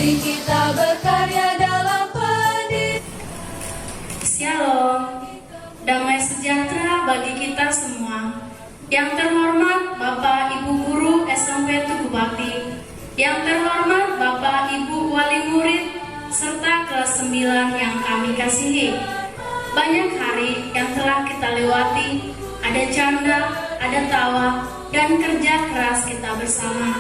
Mari kita berkarya dalam pendidikan. Shalom, damai sejahtera bagi kita semua. Yang terhormat Bapak Ibu Guru SMP Tugu Bakti, yang terhormat Bapak Ibu Wali Murid, serta kelas 9 yang kami kasihi. Banyak hari yang telah kita lewati, ada canda, ada tawa, dan kerja keras kita bersama.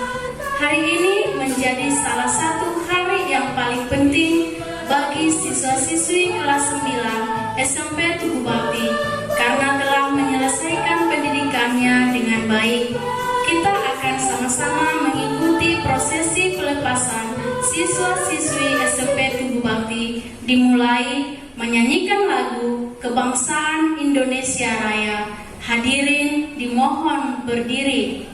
Hari ini menjadi salah satu hari yang paling penting bagi siswa-siswi kelas 9 SMP Tugu Bakti karena telah menyelesaikan pendidikannya dengan baik. Kita akan sama-sama mengikuti prosesi pelepasan siswa-siswi SMP Tugu Bakti dimulai menyanyikan lagu Kebangsaan Indonesia Raya. Hadirin dimohon berdiri.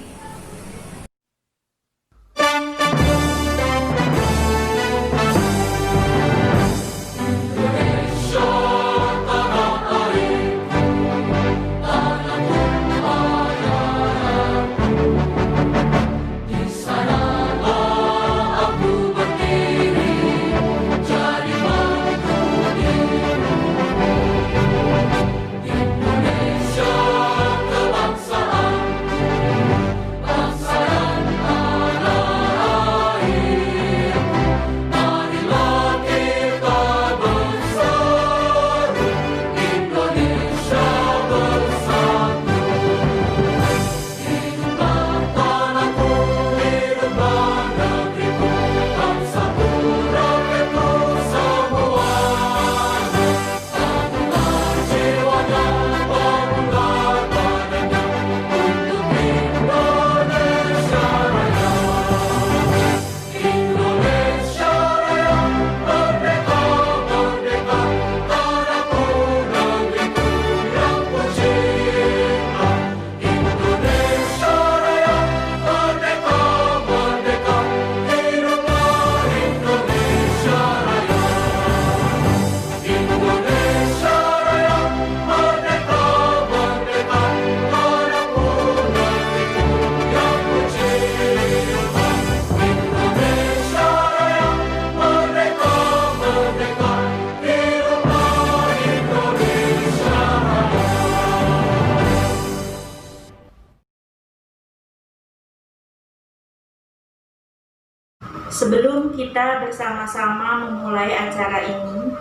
Sebelum kita bersama-sama memulai acara ini,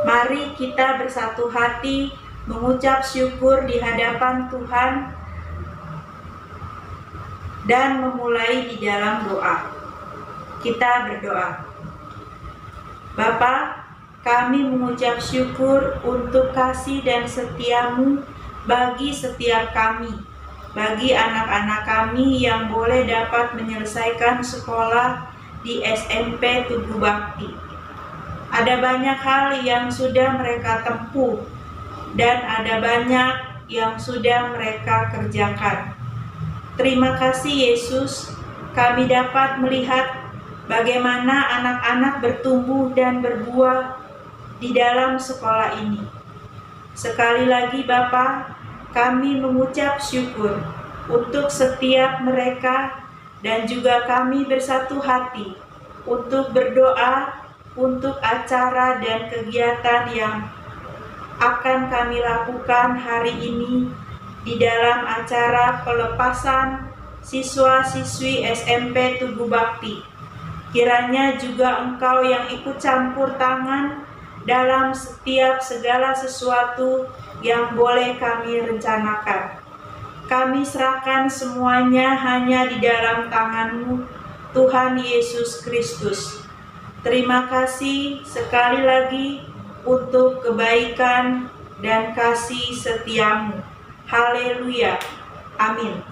mari kita bersatu hati mengucap syukur di hadapan Tuhan dan memulai di dalam doa. Kita berdoa. Bapa, kami mengucap syukur untuk kasih dan setiamu bagi setiap kami, bagi anak-anak kami yang boleh dapat menyelesaikan sekolah di SMP Tugu Bakti. Ada banyak hal yang sudah mereka tempuh dan ada banyak yang sudah mereka kerjakan. Terima kasih Yesus, kami dapat melihat bagaimana anak-anak bertumbuh dan berbuah di dalam sekolah ini. Sekali lagi Bapa, kami mengucap syukur untuk setiap mereka dan juga kami bersatu hati untuk berdoa untuk acara dan kegiatan yang akan kami lakukan hari ini di dalam acara pelepasan siswa-siswi SMP Tugu Bakti. Kiranya juga Engkau yang ikut campur tangan dalam setiap segala sesuatu yang boleh kami rencanakan. Kami serahkan semuanya hanya di dalam tangan-Mu, Tuhan Yesus Kristus. Terima kasih sekali lagi untuk kebaikan dan kasih setia-Mu. Haleluya. Amin.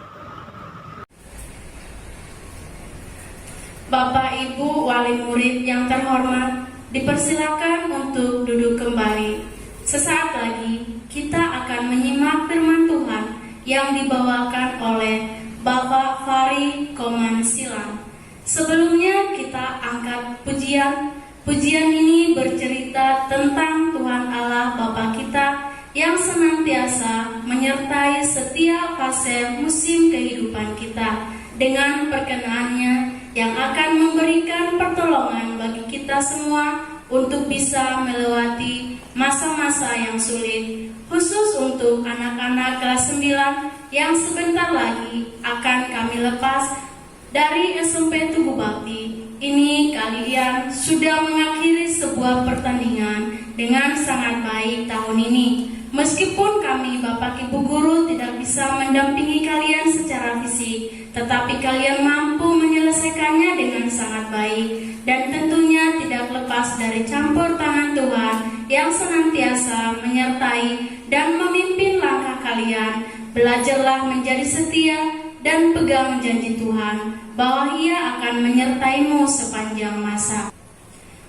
Bapak Ibu Wali Murid yang terhormat, dipersilakan untuk duduk kembali. Sesaat lagi kita akan menyimak firman Tuhan yang dibawakan oleh Bapak Fari Koman Silang. Sebelumnya kita angkat pujian. Pujian ini bercerita tentang Tuhan Allah Bapa kita yang senantiasa menyertai setiap fase musim kehidupan kita dengan perkenaannya yang akan memberikan pertolongan bagi kita semua untuk bisa melewati masa-masa yang sulit, khusus untuk anak-anak kelas 9 yang sebentar lagi akan kami lepas dari SMP Tugu Bakti. Ini kalian sudah mengakhiri sebuah pertandingan dengan sangat baik tahun ini. Meskipun kami Bapak Ibu Guru tidak bisa mendampingi kalian secara fisik, tetapi kalian mampu menyelesaikannya dengan sangat baik. Dan tentunya tidak lepas dari campur tangan Tuhan yang senantiasa menyertai dan memimpin langkah kalian. Belajarlah menjadi setia dan pegang janji Tuhan bahwa Ia akan menyertaimu sepanjang masa.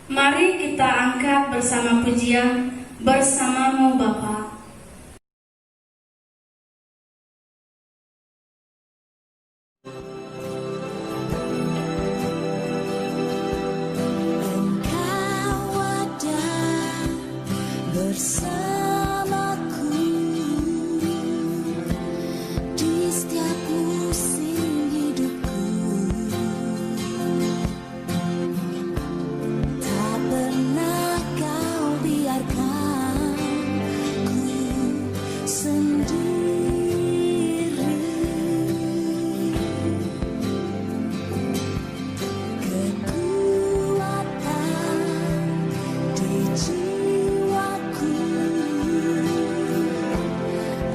Mari kita angkat bersama pujian Bersamamu Bapa. Engkau ada bersamaku di setiap musim hidupku. Tak pernah kau biarkan ku sendiri. Kekuatan di jiwaku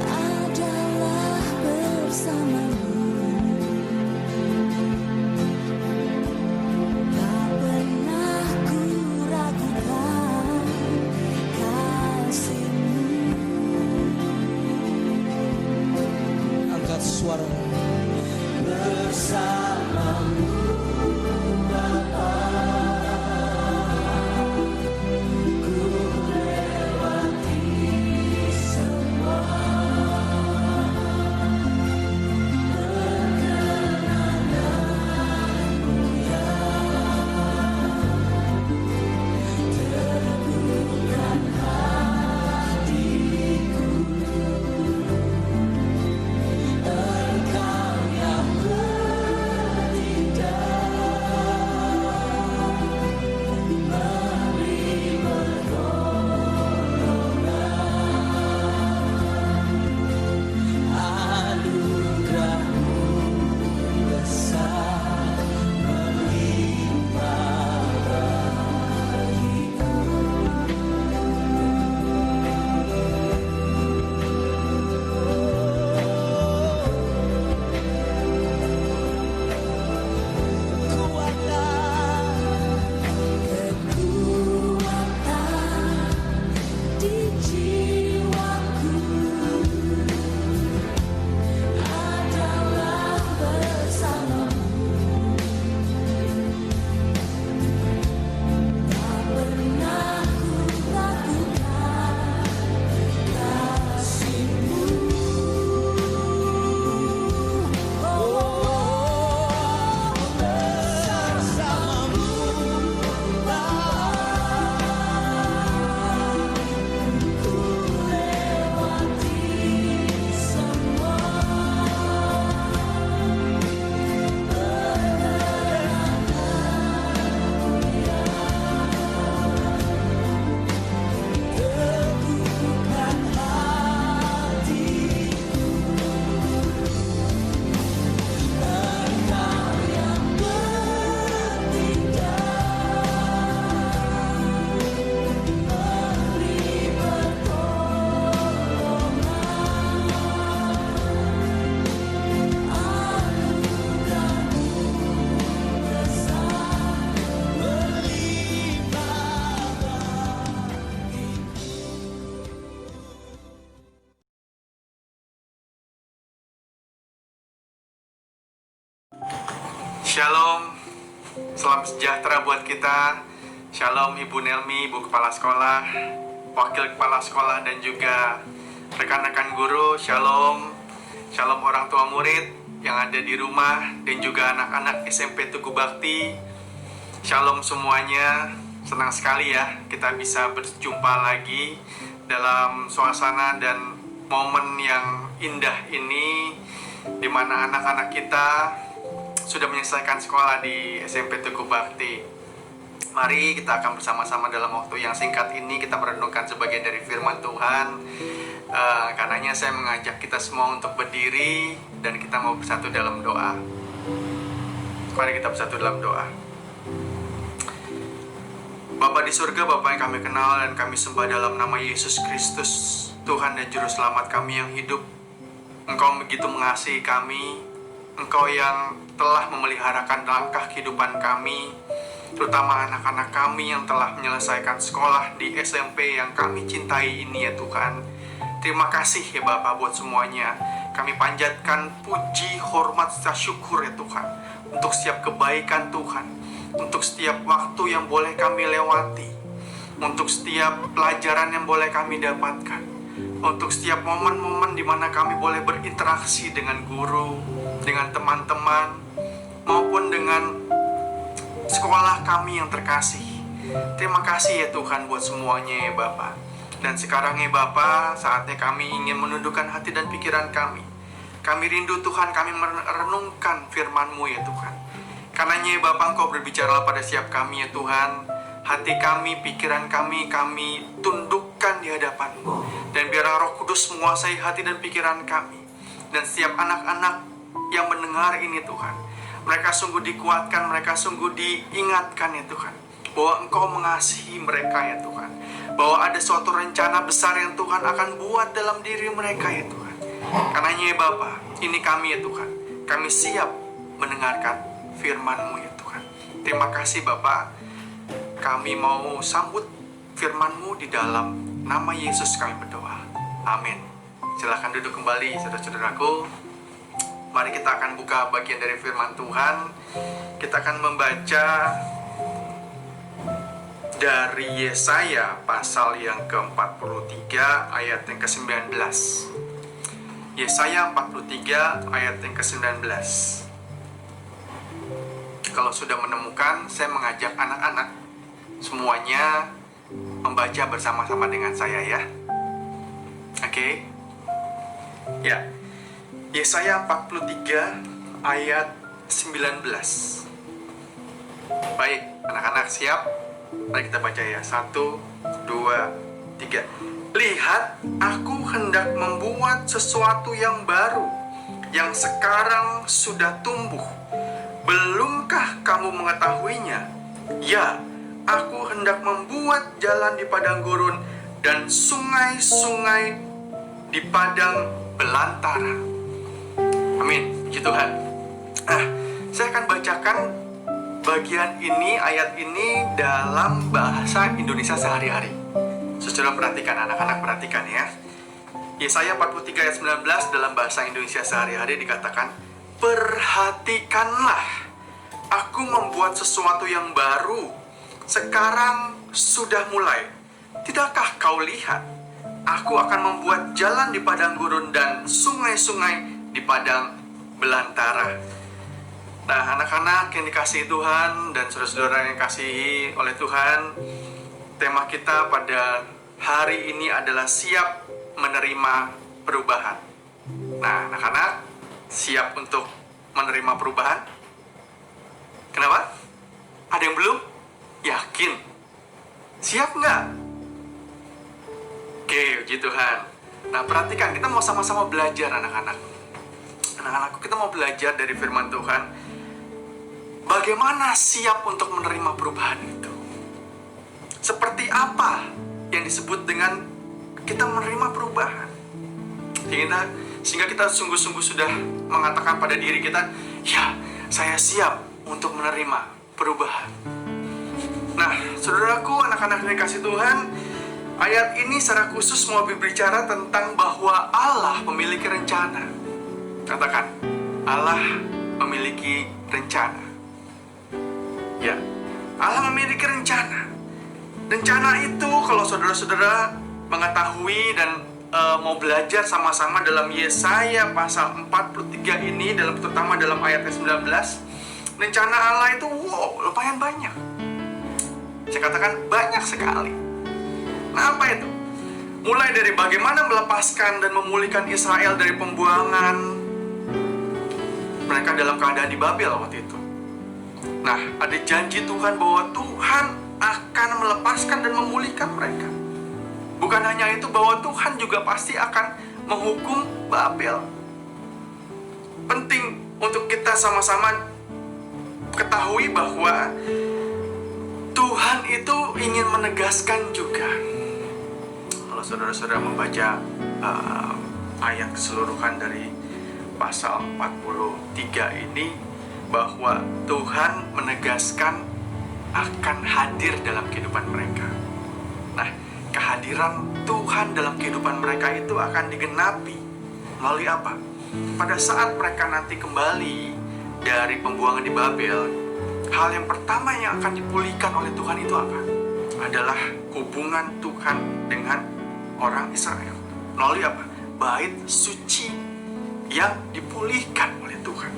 adalah bersamamu. Tak pernah ku ragukan kasih-Mu. Angkat suara bersamamu Bapa, ku lewati semua perkenananmu yang teguhkan hatiku. Engkau yang bertindak memberi pertolongan. Anugerah-Mu besar melimpah bagiku. Kekuatan di jiwaku adalah bersamamu. Tak pernah ku ragukan kasih-Mu. Bersamamu ku lewati semua teguhkan hatiku. Engkau yang bertindak memberi pertolongan. Anugerah-Mu besar melimpah bagiku. Shalom, salam sejahtera buat kita. Shalom Ibu Nelmi, Ibu Kepala Sekolah, Wakil Kepala Sekolah, dan juga rekan-rekan guru. Shalom, shalom orang tua murid yang ada di rumah dan juga anak-anak SMP Tugu Bakti. Shalom semuanya, senang sekali ya kita bisa berjumpa lagi dalam suasana dan momen yang indah ini, di mana anak-anak kita sudah menyelesaikan sekolah di SMP Tugu Bakti. Mari kita akan bersama-sama dalam waktu yang singkat ini kita merenungkan sebagian dari firman Tuhan. Karenanya saya mengajak kita semua untuk berdiri dan kita mau bersatu dalam doa. Mari kita bersatu dalam doa. Bapa di surga, Bapa yang kami kenal dan kami sembah dalam nama Yesus Kristus, Tuhan dan Juru Selamat kami yang hidup. Engkau begitu mengasihi kami, Engkau yang telah memeliharakan langkah kehidupan kami, terutama anak-anak kami yang telah menyelesaikan sekolah di SMP yang kami cintai ini ya Tuhan. Terima kasih ya Bapa buat semuanya. Kami panjatkan puji, hormat, serta syukur ya Tuhan untuk setiap kebaikan Tuhan, untuk setiap waktu yang boleh kami lewati, untuk setiap pelajaran yang boleh kami dapatkan, untuk setiap momen-momen di mana kami boleh berinteraksi dengan guru, dengan teman-teman, maupun dengan sekolah kami yang terkasih. Terima kasih ya Tuhan buat semuanya ya Bapa. Dan sekarang ya Bapa, saatnya kami ingin menundukkan hati dan pikiran kami. Kami rindu Tuhan, kami merenungkan firman-Mu ya Tuhan. Karenanya ya Bapa, Engkau berbicara pada setiap kami ya Tuhan. Hati kami, pikiran kami tundukkan di hadapan-Mu. Dan biarlah Roh Kudus menguasai hati dan pikiran kami. Dan setiap anak-anak yang mendengar ini Tuhan, mereka sungguh dikuatkan, mereka sungguh diingatkan ya Tuhan, bahwa Engkau mengasihi mereka ya Tuhan, bahwa ada suatu rencana besar yang Tuhan akan buat dalam diri mereka ya Tuhan. Karenanya ya Bapa, ini kami ya Tuhan, kami siap mendengarkan firman-Mu ya Tuhan. Terima kasih Bapa, kami mau sambut firman-Mu di dalam nama Yesus kami berdoa. Amin. Silakan duduk kembali saudara-saudaraku. Mari kita akan buka bagian dari firman Tuhan. Kita akan membaca dari Yesaya pasal yang ke-43 ayat yang ke-19. Yesaya 43 ayat yang ke-19. Kalau sudah menemukan, saya mengajak anak-anak semuanya membaca bersama-sama dengan saya ya. Oke? Ya. Yesaya 43 ayat 19. Baik, anak-anak siap? Mari kita baca ya. 1, 2, 3. Lihat, aku hendak membuat sesuatu yang baru, yang sekarang sudah tumbuh. Belumkah kamu mengetahuinya? Ya, aku hendak membuat jalan di padang gurun dan sungai-sungai di padang belantara. Amin, puji Tuhan. Nah, saya akan bacakan bagian ini, ayat ini dalam bahasa Indonesia sehari-hari. Saudara perhatikan, anak-anak perhatikan ya. Yesaya 43 ayat 19 dalam bahasa Indonesia sehari-hari dikatakan, perhatikanlah, aku membuat sesuatu yang baru, sekarang sudah mulai. Tidakkah kau lihat? Aku akan membuat jalan di padang gurun dan sungai-sungai di padang belantara. Nah, anak-anak yang dikasihi Tuhan dan saudara-saudara yang dikasihi oleh Tuhan, tema kita pada hari ini adalah siap menerima perubahan. Nah, anak-anak siap untuk menerima perubahan? Kenapa? Ada yang belum? Yakin? Siap nggak? Oke, puji Tuhan. Nah, perhatikan, kita mau sama-sama belajar anak-anak. Anak-anakku, kita mau belajar dari firman Tuhan. Bagaimana siap untuk menerima perubahan itu? Seperti apa yang disebut dengan kita menerima perubahan? Sehingga kita sungguh-sungguh sudah mengatakan pada diri kita, ya, saya siap untuk menerima perubahan. Nah, saudaraku, anak-anak yang dikasihi Tuhan, ayat ini secara khusus mau berbicara tentang bahwa Allah memiliki rencana. Katakan, Allah memiliki rencana. Ya, Allah memiliki rencana. Rencana itu kalau saudara-saudara mengetahui dan mau belajar sama-sama dalam Yesaya pasal 43 ini, terutama dalam ayat 19, rencana Allah itu lumayan banyak. Saya katakan banyak sekali. Nah, apa itu? Mulai dari bagaimana melepaskan dan memulihkan Israel dari pembuangan mereka dalam keadaan di Babel waktu itu. Nah, ada janji Tuhan bahwa Tuhan akan melepaskan dan memulihkan mereka. Bukan hanya itu, bahwa Tuhan juga pasti akan menghukum Babel. Penting untuk kita sama-sama ketahui bahwa Tuhan itu ingin menegaskan juga. Kalau saudara-saudara membaca ayat keseluruhan dari pasal 43 ini, bahwa Tuhan menegaskan akan hadir dalam kehidupan mereka. Nah, kehadiran Tuhan dalam kehidupan mereka itu akan digenapi melalui apa? Pada saat mereka nanti kembali dari pembuangan di Babel, hal yang pertama yang akan dipulihkan oleh Tuhan itu apa? Adalah hubungan Tuhan dengan orang Israel. Melalui apa? Bait suci yang dipulihkan oleh Tuhan.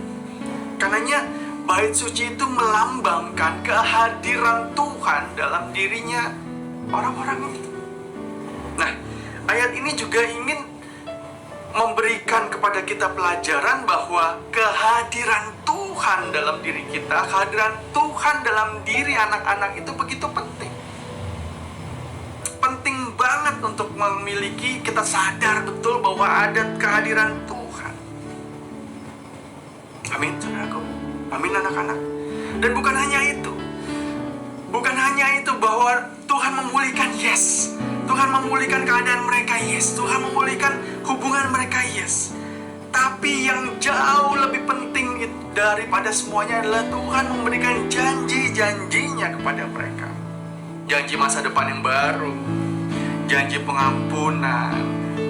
Karenanya bait suci itu melambangkan kehadiran Tuhan dalam dirinya orang-orang ini. Nah, ayat ini juga ingin memberikan kepada kita pelajaran bahwa kehadiran Tuhan dalam diri kita, kehadiran Tuhan dalam diri anak-anak itu begitu penting. Penting banget untuk memiliki, kita sadar betul bahwa ada kehadiran Tuhan. Amin, saudaraku. Amin, anak-anak. Dan bukan hanya itu. Bukan hanya itu bahwa Tuhan memulihkan, yes. Tuhan memulihkan keadaan mereka, yes. Tuhan memulihkan hubungan mereka, yes. Tapi yang jauh lebih penting daripada semuanya adalah Tuhan memberikan janji-janjinya kepada mereka. Janji masa depan yang baru, janji pengampunan,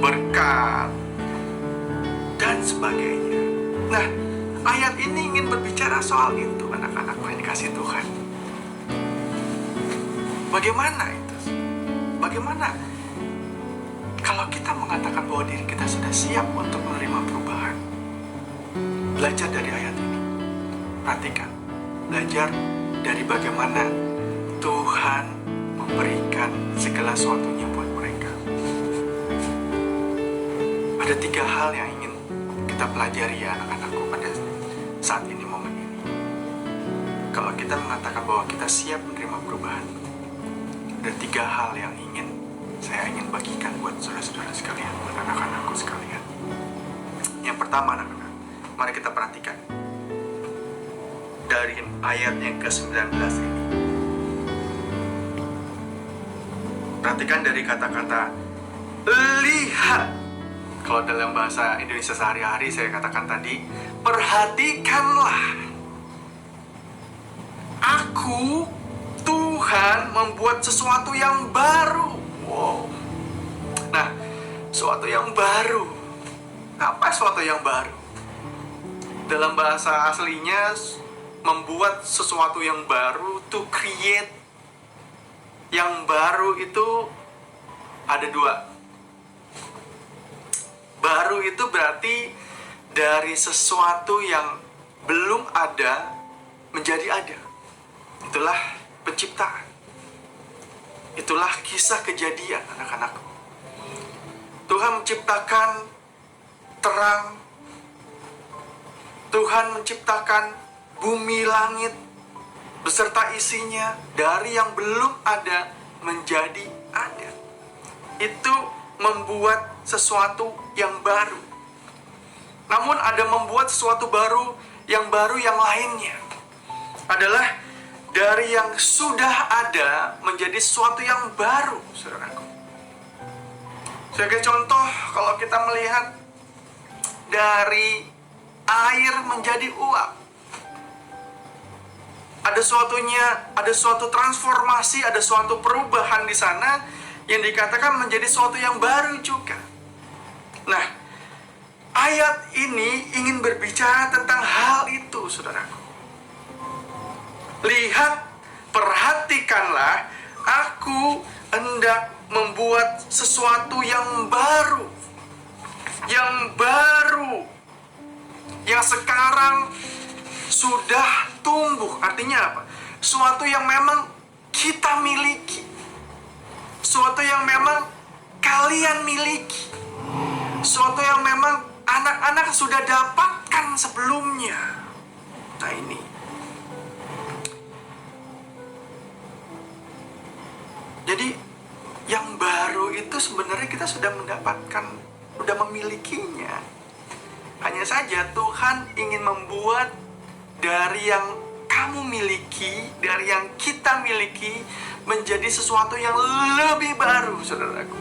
berkat, dan sebagainya. Nah, ayat ini ingin berbicara soal itu, anak-anakku yang dikasih Tuhan. Bagaimana itu? Bagaimana kalau kita mengatakan bahwa diri kita sudah siap untuk menerima perubahan? Belajar dari ayat ini. Perhatikan. Belajar dari bagaimana Tuhan memberikan segala sesuatunya buat mereka. Ada 3 hal yang ingin kita pelajari ya anak-anakku pada saat ini, momen ini. Kalau kita mengatakan bahwa kita siap menerima perubahan, ada 3 hal yang saya ingin bagikan buat saudara-saudara sekalian, buat anak-anakku sekalian. Yang pertama, anak-anak, mari kita perhatikan dari ayat yang ke-19 ini. Perhatikan dari kata-kata lihat. Kalau dalam bahasa Indonesia sehari-hari saya katakan tadi, perhatikanlah. Aku, Tuhan, membuat sesuatu yang baru. Wow. Nah, sesuatu yang baru. Apa sesuatu yang baru? Dalam bahasa aslinya, membuat sesuatu yang baru, to create. Yang baru itu ada 2. Baru itu berarti dari sesuatu yang belum ada menjadi ada. Itulah penciptaan. Itulah kisah kejadian, anak-anakku. Tuhan menciptakan terang. Tuhan menciptakan bumi langit beserta isinya dari yang belum ada menjadi ada. Itu membuat sesuatu yang baru. Namun ada membuat sesuatu baru yang lainnya adalah dari yang sudah ada menjadi sesuatu yang baru, saudaraku. Sebagai contoh, kalau kita melihat dari air menjadi uap, ada suatu transformasi, ada suatu perubahan di sana yang dikatakan menjadi sesuatu yang baru juga. Nah, ayat ini ingin berbicara tentang hal itu, saudaraku. Lihat, perhatikanlah, aku hendak membuat sesuatu yang baru. Yang baru. Yang sekarang sudah tumbuh. Artinya apa? Sesuatu yang memang kita miliki. Sesuatu yang memang kalian miliki. Sesuatu yang memang anak-anak sudah dapatkan sebelumnya. Nah ini. Jadi yang baru itu sebenarnya kita sudah mendapatkan, sudah memilikinya. Hanya saja Tuhan ingin membuat dari yang kamu miliki, dari yang kita miliki, menjadi sesuatu yang lebih baru, saudaraku.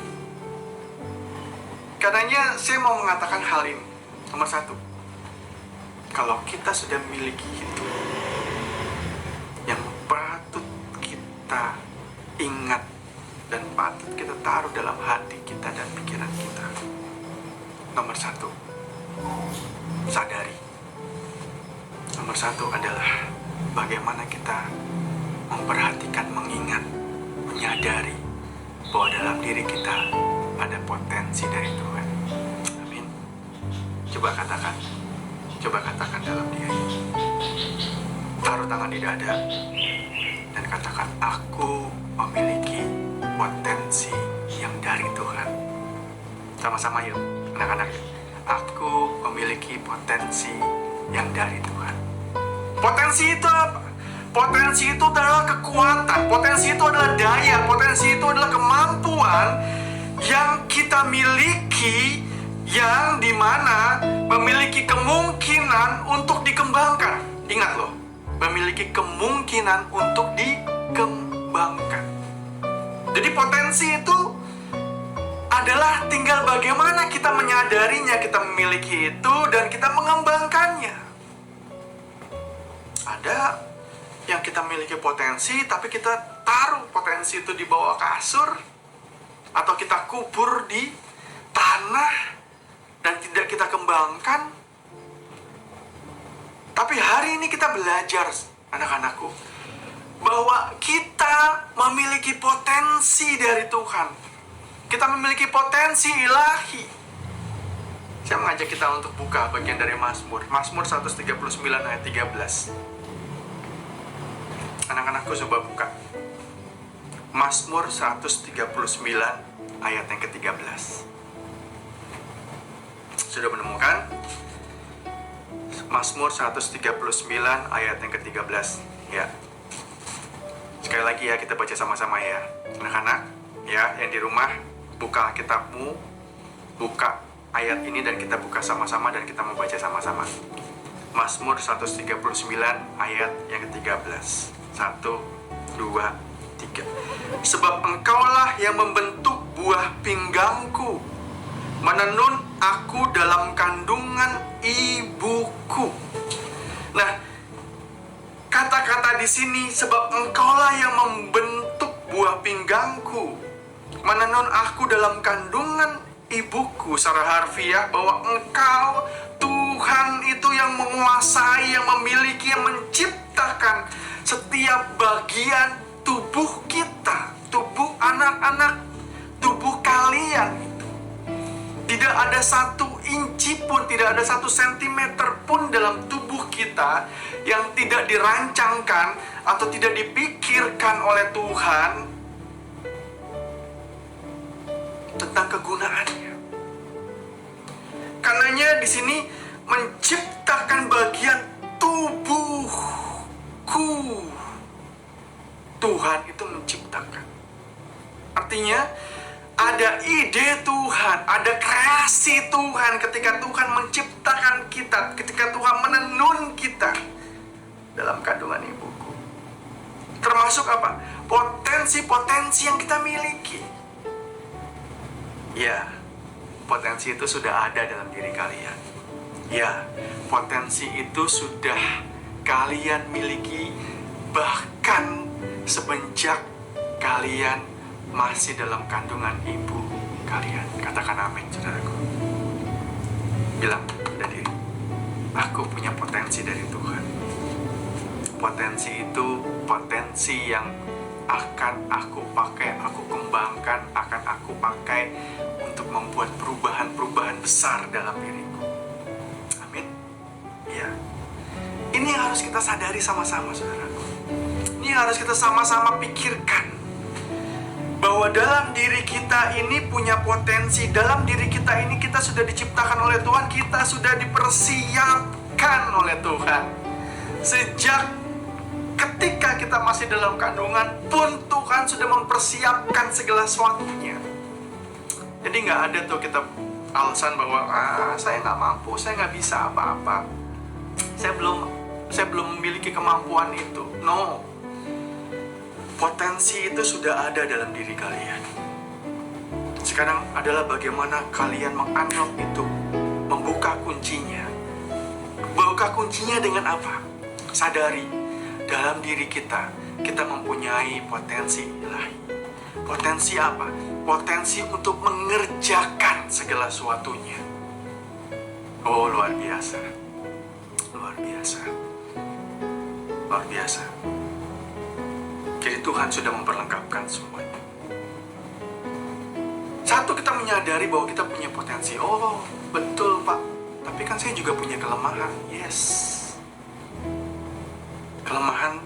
Karenanya saya mau mengatakan hal ini. Nomor satu, kalau kita sudah memiliki itu, yang patut kita ingat dan patut kita taruh dalam hati kita dan pikiran kita. Nomor satu, sadari. Nomor satu adalah bagaimana kita memperhatikan, mengingat, menyadari bahwa dalam diri kita ada potensi dari Tuhan. Amin. Coba katakan dalam diri. Taruh tangan di dada dan katakan, aku memiliki potensi yang dari Tuhan. Sama-sama yuk, anak-anak. Aku memiliki potensi yang dari Tuhan. Potensi itu apa? Potensi itu adalah kekuatan, potensi itu adalah daya, potensi itu adalah kemampuan yang kita miliki, yang dimana memiliki kemungkinan untuk dikembangkan. Ingat loh, memiliki kemungkinan untuk dikembangkan. Jadi potensi itu adalah tinggal bagaimana kita menyadarinya, kita memiliki itu dan kita mengembangkannya. Ada yang kita miliki potensi, tapi kita taruh potensi itu di bawah kasur, atau kita kubur di tanah dan tidak kita kembangkan. Tapi hari ini kita belajar, anak-anakku, bahwa kita memiliki potensi dari Tuhan. Kita memiliki potensi ilahi. Saya mengajak kita untuk buka bagian dari Mazmur 139 ayat 13. Anak-anakku coba buka Mazmur 139 ayat yang ke-13. Sudah menemukan? Mazmur 139 ayat yang ke-13. Ya. Sekali lagi ya, kita baca sama-sama ya. Anak-anak, ya, yang di rumah, buka kitabmu, buka ayat ini dan kita buka sama-sama dan kita membaca sama-sama. Mazmur 139 ayat yang ke-13. 1, 2, 3. Sebab engkaulah yang membentuk buah pinggangku, menenun aku dalam kandungan ibuku. Nah, kata-kata di sini, sebab engkaulah yang membentuk buah pinggangku, menenun aku dalam kandungan ibuku. Secara harfiah bahwa engkau, Tuhan itu yang menguasai, yang memiliki, yang menciptakan setiap bagian tubuh kita, tubuh anak-anak, tubuh kalian. Tidak ada satu inci pun, tidak ada 1 sentimeter pun dalam tubuh kita yang tidak dirancangkan atau tidak dipikirkan oleh Tuhan tentang kegunaannya. Karenanya di sini menciptakan bagian tubuhku. Tuhan itu menciptakan. Artinya ada ide Tuhan, ada kreasi Tuhan ketika Tuhan menciptakan kita, ketika Tuhan menenun kita dalam kandungan ibuku. Termasuk apa? Potensi-potensi yang kita miliki. Ya, potensi itu sudah ada dalam diri kalian. Ya, potensi itu sudah kalian miliki bahkan semenjak kalian masih dalam kandungan ibu kalian. Katakan amin, saudaraku. Bilang pada diri, aku punya potensi dari Tuhan. Potensi itu potensi yang akan aku pakai, aku kembangkan, akan aku pakai untuk membuat perubahan-perubahan besar dalam diriku. Amin. Ya. Ini yang harus kita sadari sama-sama, saudaraku. Ini harus kita sama-sama pikirkan. Bahwa dalam diri kita ini punya potensi. Dalam diri kita ini kita sudah diciptakan oleh Tuhan. Kita sudah dipersiapkan oleh Tuhan. Sejak ketika kita masih dalam kandungan pun Tuhan sudah mempersiapkan segala sesuatunya. Jadi nggak ada tuh kita alasan bahwa saya nggak mampu, saya nggak bisa apa-apa, saya belum memiliki kemampuan itu. No, potensi itu sudah ada dalam diri kalian. Sekarang adalah bagaimana kalian mengunlock itu, membuka kuncinya. Buka kuncinya dengan apa? Sadari dalam diri kita mempunyai potensi ilahi. Potensi apa? Potensi untuk mengerjakan segala sesuatunya. Oh, luar biasa. Luar biasa. Luar biasa. Jadi Tuhan sudah memperlengkapkan semuanya. Satu, kita menyadari bahwa kita punya potensi. Oh, betul Pak. Tapi kan saya juga punya kelemahan. Yes. Kelemahan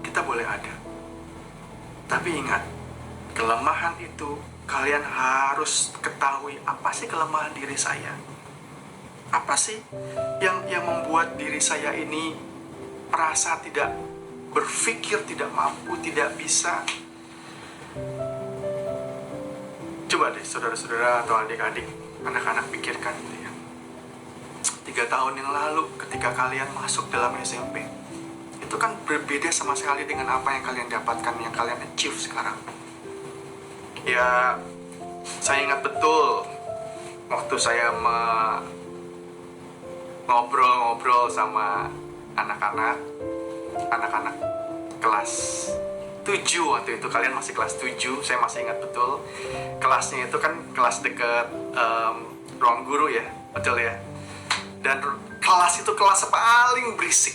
kita boleh ada. Tapi ingat, kelemahan itu kalian harus ketahui apa sih kelemahan diri saya. Apa sih yang membuat diri saya ini merasa tidak berpikir, tidak mampu, tidak bisa. Coba deh saudara-saudara atau adik-adik, anak-anak pikirkan gitu ya. 3 tahun yang lalu ketika kalian masuk dalam SMP, itu kan berbeda sama sekali dengan apa yang kalian dapatkan, yang kalian achieve sekarang. Ya, saya ingat betul waktu saya ngobrol-ngobrol sama anak-anak kelas 7 waktu itu. Kalian masih kelas 7, saya masih ingat betul. Kelasnya itu kan kelas dekat ruang guru ya, betul ya. Dan kelas itu kelas paling berisik.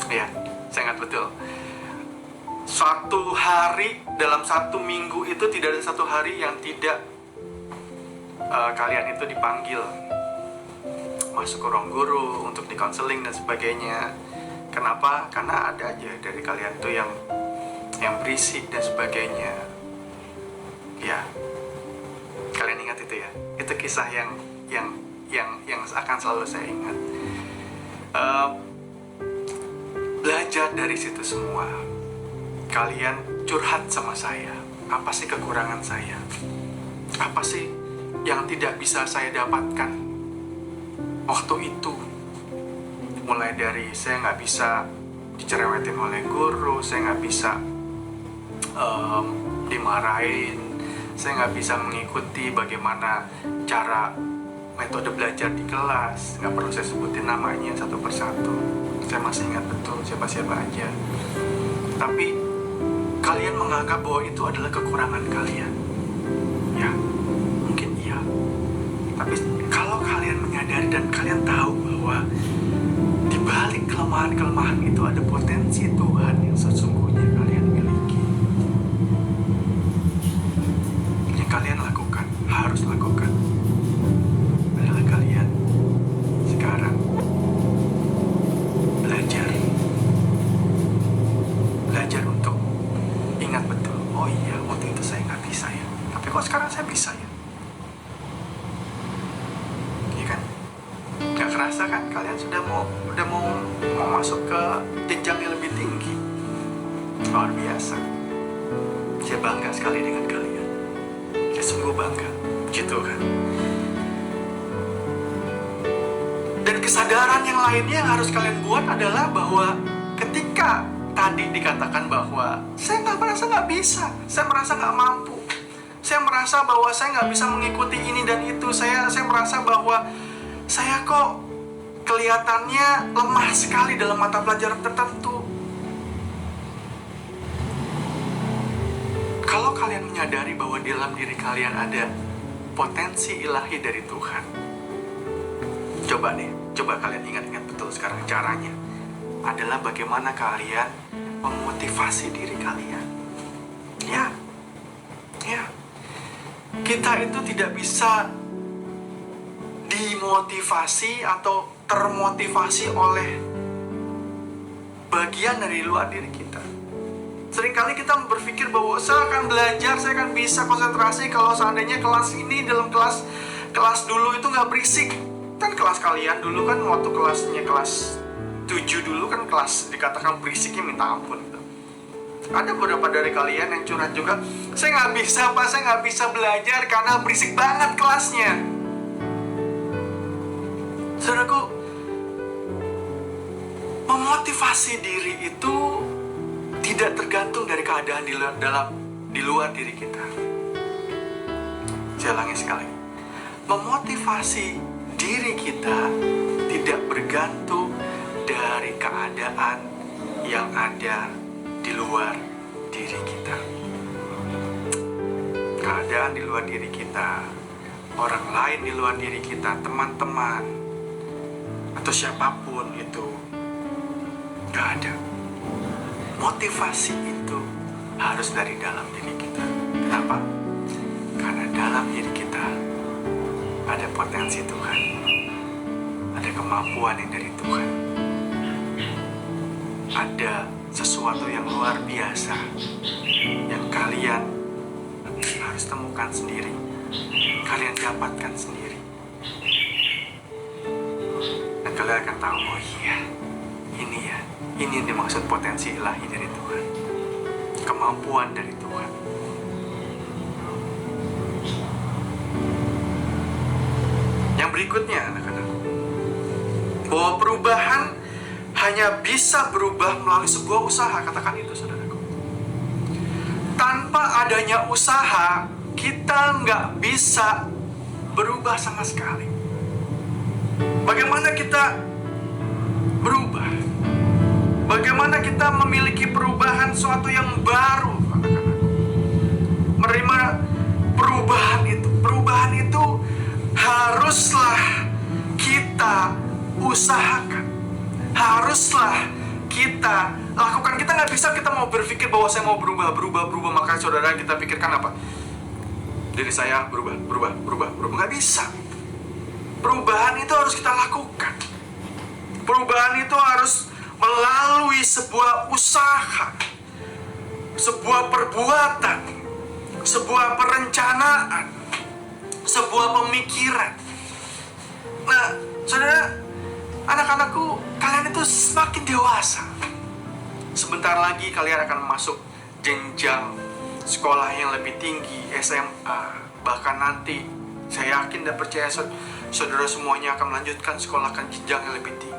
Ya, saya ingat betul. Satu hari dalam 1 minggu itu tidak ada satu hari yang tidak kalian itu dipanggil masuk ke ruang guru untuk dikonseling dan sebagainya. Kenapa? Karena ada aja dari kalian tuh yang berisik dan sebagainya. Ya, kalian ingat itu ya? Itu kisah yang akan selalu saya ingat. Belajar dari situ semua. Kalian curhat sama saya. Apa sih kekurangan saya? Apa sih yang tidak bisa saya dapatkan waktu itu? Mulai dari saya nggak bisa dicerewetin oleh guru, saya nggak bisa dimarahin, saya nggak bisa mengikuti bagaimana cara metode belajar di kelas. Nggak perlu saya sebutin namanya satu persatu, saya masih ingat betul siapa-siapa aja. Tapi kalian menganggap bahwa itu adalah kekurangan kalian. Ya, mungkin iya. Tapi kalau kalian menyadari dan kalian tahu bahwa di balik kelemahan-kelemahan itu ada potensi Tuhan yang sesungguhnya kalian miliki, yang kalian lakukan, harus lakukan, adalah kalian sekarang belajar untuk ingat betul. Oh iya, waktu itu saya nggak bisa ya, tapi kok sekarang saya bisa ya. Iya kan? Nggak kerasa kan kalian sudah mau masuk ke jenjang yang lebih tinggi. Luar biasa. Saya bangga sekali dengan kalian. Saya sungguh bangga, gitu kan. Dan kesadaran yang lainnya yang harus kalian buat adalah bahwa ketika tadi dikatakan bahwa saya merasa nggak bisa, saya merasa nggak mampu, saya merasa bahwa saya nggak bisa mengikuti ini dan itu, saya merasa bahwa saya kok kelihatannya lemah sekali dalam mata pelajaran tertentu. Kalau kalian menyadari bahwa di dalam diri kalian ada potensi ilahi dari Tuhan, coba kalian ingat-ingat betul sekarang caranya adalah bagaimana kalian memotivasi diri kalian. Ya. Kita itu tidak bisa dimotivasi atau termotivasi oleh bagian dari luar diri kita. Seringkali kita berpikir bahwa saya akan belajar, saya akan bisa konsentrasi kalau seandainya kelas ini dalam kelas dulu itu nggak berisik. Kan kelas kalian dulu kan waktu kelasnya kelas 7 dulu kan kelas dikatakan berisiknya minta ampun gitu. Ada beberapa dari kalian yang curhat juga, saya nggak bisa Pak, saya nggak bisa belajar karena berisik banget kelasnya. Saudaraku, memotivasi diri itu tidak tergantung dari keadaan di luar diri kita. Saya ulangi sekali. Memotivasi diri kita tidak bergantung dari keadaan yang ada di luar diri kita. Keadaan di luar diri kita, orang lain di luar diri kita, teman-teman, atau siapapun itu, gak ada. Motivasi itu harus dari dalam diri kita. Kenapa? Karena dalam diri kita ada potensi Tuhan, ada kemampuan yang dari Tuhan, ada sesuatu yang luar biasa yang kalian harus temukan sendiri, kalian dapatkan sendiri, dan kalian akan tahu, oh iya, ini yang dimaksud potensi ilahi dari Tuhan, kemampuan dari Tuhan. Yang berikutnya, anak-anak, bahwa perubahan hanya bisa berubah melalui sebuah usaha. Katakan itu, saudaraku. Tanpa adanya usaha, kita nggak bisa berubah sama sekali. Bagaimana kita berubah? Bagaimana kita memiliki perubahan, suatu yang baru, anak-anak? Menerima perubahan itu. Perubahan itu haruslah kita usahakan, haruslah kita lakukan. Kita nggak bisa kita mau berpikir bahwa saya mau berubah. Maka saudara, kita pikirkan apa? Diri saya berubah. Nggak bisa. Perubahan itu harus kita lakukan. Perubahan itu harus melalui sebuah usaha, sebuah perbuatan, sebuah perencanaan, sebuah pemikiran. Nah, saudara, anak-anakku, kalian itu semakin dewasa. Sebentar lagi kalian akan masuk jenjang sekolah yang lebih tinggi, SMA. Bahkan nanti, saya yakin dan percaya saudara semuanya akan melanjutkan sekolah ke jenjang yang lebih tinggi.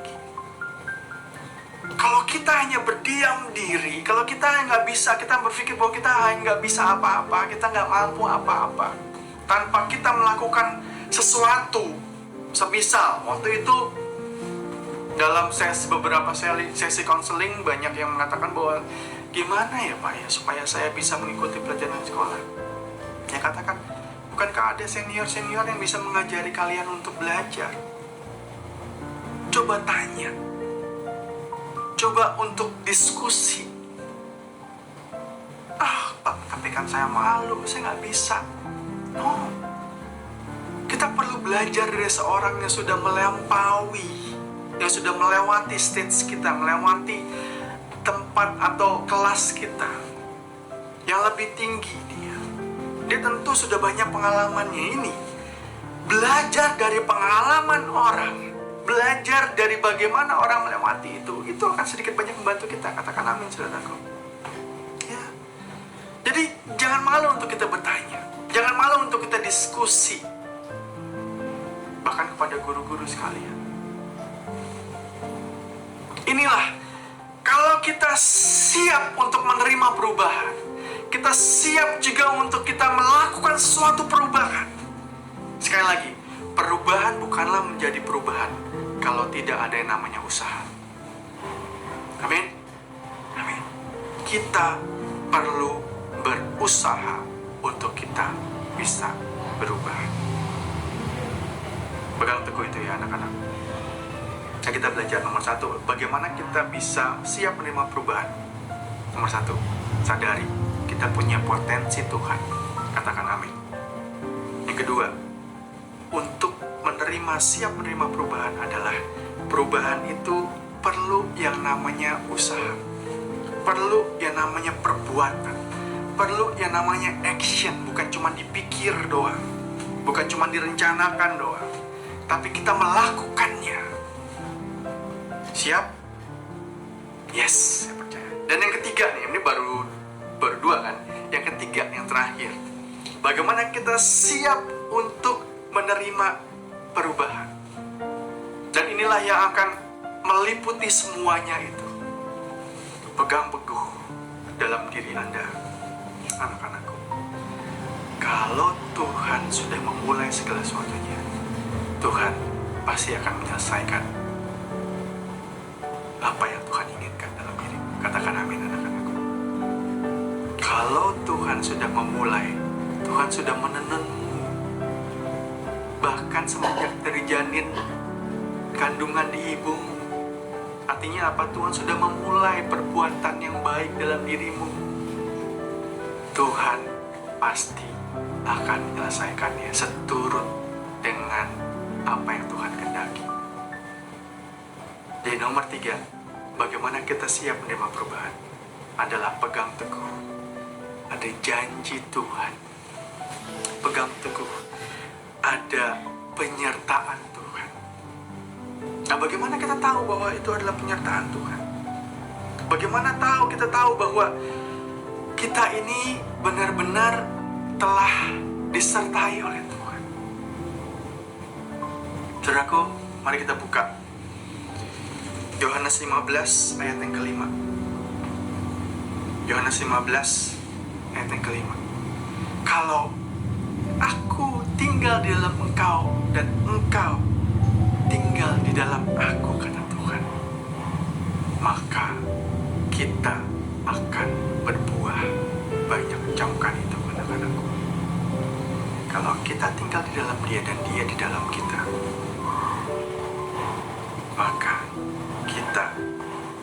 Kalau kita hanya berdiam diri, kalau kita nggak bisa, kita berpikir bahwa kita nggak bisa apa-apa, kita nggak mampu apa-apa, tanpa kita melakukan sesuatu. Semisal, waktu itu dalam beberapa sesi konseling, banyak yang mengatakan bahwa gimana ya Pak ya supaya saya bisa mengikuti pelajaran sekolah. Ya katakan, bukankah ada senior-senior yang bisa mengajari kalian untuk belajar? Coba tanya, coba untuk diskusi. Pak, tapi kan saya malu, saya nggak bisa. No, kita perlu belajar dari seorang yang sudah melampaui, yang sudah melewati stage kita, melewati tempat atau kelas kita yang lebih tinggi. Dia tentu sudah banyak pengalamannya. Ini belajar dari pengalaman orang, belajar dari bagaimana orang melewati itu akan sedikit banyak membantu kita. Katakan amin, saudaraku. Ya. Jadi jangan malu untuk kita bertanya, jangan malu untuk kita diskusi, bahkan kepada guru-guru sekalian. Inilah, kalau kita siap untuk menerima perubahan, kita siap juga untuk kita melakukan suatu perubahan. Sekali lagi, perubahan bukanlah menjadi perubahan kalau tidak ada yang namanya usaha. Amin. Amin. Kita perlu berusaha untuk kita bisa berubah. Pegang teguh itu ya anak-anak. Nah, kita belajar nomor 1, bagaimana kita bisa siap menerima perubahan. Nomor 1, sadari kita punya potensi Tuhan. Katakan amin. Yang kedua, untuk siap menerima perubahan adalah perubahan itu perlu yang namanya usaha, perlu yang namanya perbuatan, perlu yang namanya action. Bukan cuma dipikir doang, bukan cuma direncanakan doang, tapi kita melakukannya. Siap? Yes, saya percaya. Dan yang ketiga nih, ini baru dua kan. Yang ketiga, yang terakhir, bagaimana kita siap untuk menerima perubahan. Dan inilah yang akan meliputi semuanya itu. Pegang teguh dalam diri Anda, anak-anakku. Kalau Tuhan sudah memulai segala sesuatunya, Tuhan pasti akan menyelesaikan apa yang Tuhan inginkan dalam diri. Katakan amin, anak-anakku. Kalau Tuhan sudah memulai, Tuhan sudah menenunmu, bahkan semenjak dari janin kandungan di ibumu. Artinya apa? Tuhan sudah memulai perbuatan yang baik dalam dirimu. Tuhan pasti akan menyelesaikannya seturut dengan apa yang Tuhan kehendaki. Jadi nomor 3, bagaimana kita siap menerima perubahan adalah pegang teguh. Ada janji Tuhan. Pegang teguh. Ada penyertaan Tuhan. Nah, bagaimana kita tahu bahwa itu adalah penyertaan Tuhan? Bagaimana kita tahu bahwa kita ini benar-benar telah disertai oleh Tuhan? Saudaraku, mari kita buka Yohanes 15 ayat yang kelima. Yohanes 15 ayat yang kelima. Kalau aku tinggal di dalam engkau dan engkau tinggal di dalam aku, kata Tuhan, maka kita akan berbuah banyak. Camkan itu, anak-anakku. Kalau kita tinggal di dalam Dia dan Dia di dalam kita, maka kita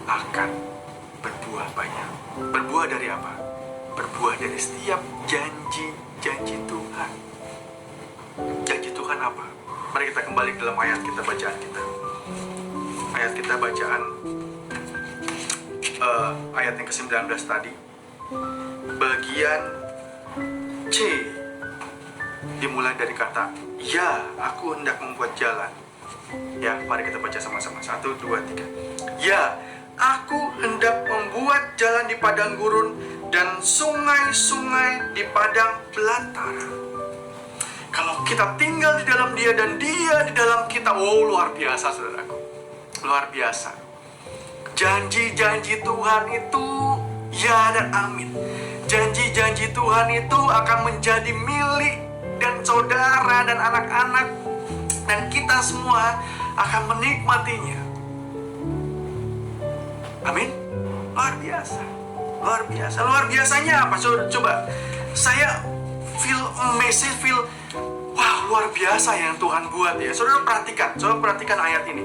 akan berbuah banyak. Berbuah dari apa? Berbuah dari setiap janji Tuhan. Janji Tuhan apa? Mari kita kembali ke dalam ayat kita, bacaan kita. Ayat kita bacaan ayat yang ke-19 tadi. Bagian C dimulai dari kata ya, aku hendak membuat jalan. Ya, mari kita baca sama-sama. 1, 2, 3. Ya, aku hendak membuat jalan di padang gurun dan sungai-sungai di padang belantara. Kalau kita tinggal di dalam Dia dan Dia di dalam kita, luar biasa, saudaraku. Luar biasa. Janji-janji Tuhan itu ya dan amin. Janji-janji Tuhan itu akan menjadi milik dan saudara dan anak-anak, dan kita semua akan menikmatinya. Amin. Luar biasa. Luar biasa. Luar biasanya apa? Coba saya feel amazing, wah, luar biasa yang Tuhan buat ya. Saudara perhatikan ayat ini.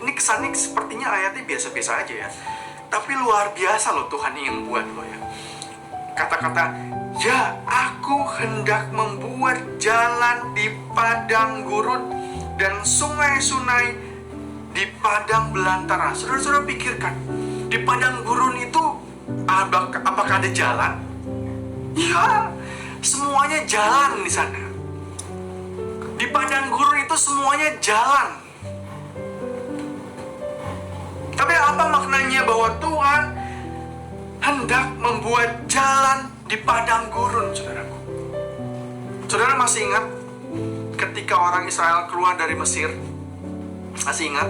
Ini kesannya sepertinya ayatnya biasa-biasa aja ya. Tapi luar biasa loh Tuhan ingin buat loh ya. Kata-kata, ya, aku hendak membuat jalan di padang gurun dan sungai-sungai di padang belantara. Saudara-saudara pikirkan, di padang gurun itu apakah ada jalan? Ya, semuanya jalan di sana. Di padang gurun itu semuanya jalan. Tapi apa maknanya bahwa Tuhan hendak membuat jalan di padang gurun, saudaraku? Saudara masih ingat ketika orang Israel keluar dari Mesir? Masih ingat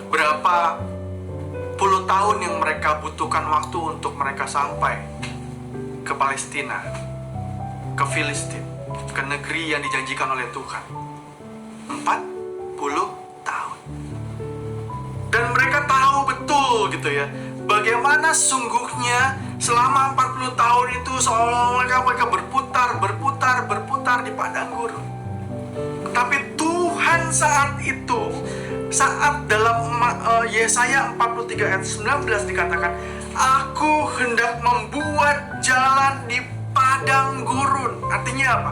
berapa puluh tahun yang mereka butuhkan waktu untuk mereka sampai ke Palestina, ke Filistin, ke negeri yang dijanjikan oleh Tuhan? 40 tahun. Dan mereka tahu betul gitu ya, bagaimana sungguhnya selama 40 tahun itu seolah-olah mereka berputar di padang gurun. Tapi Tuhan saat itu, saat dalam Yesaya 43 ayat 19 dikatakan, aku hendak membuat jalan di padang gurun. Artinya apa?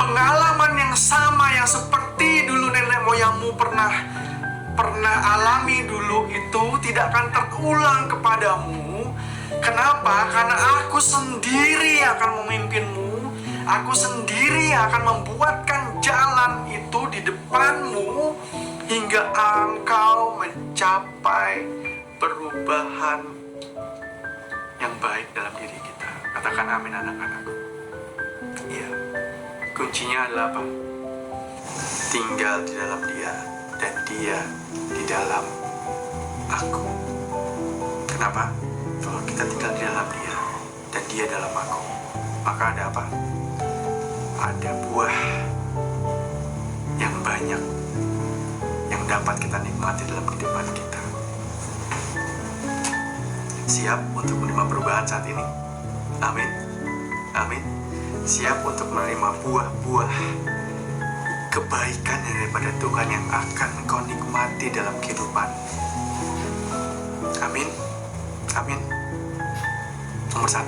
Pengalaman yang sama yang seperti dulu nenek moyangmu pernah alami dulu itu tidak akan terulang kepadamu. Kenapa? Karena aku sendiri akan memimpinmu. Aku sendiri akan membuatkan jalan itu di depanmu hingga engkau mencapai perubahan yang baik dalam diri kita. Katakan amin anak-anakku. Iya, kuncinya adalah apa? Tinggal di dalam Dia dan Dia di dalam aku. Kenapa? Kalau kita tinggal di dalam Dia dan Dia dalam aku, maka ada apa? Ada buah yang banyak yang dapat kita nikmati dalam kehidupan kita. Siap untuk menerima perubahan saat ini? Amin. Amin. Siap untuk menerima buah-buah kebaikan daripada Tuhan yang akan engkau nikmati dalam kehidupan. Amin. Amin. Nomor 1,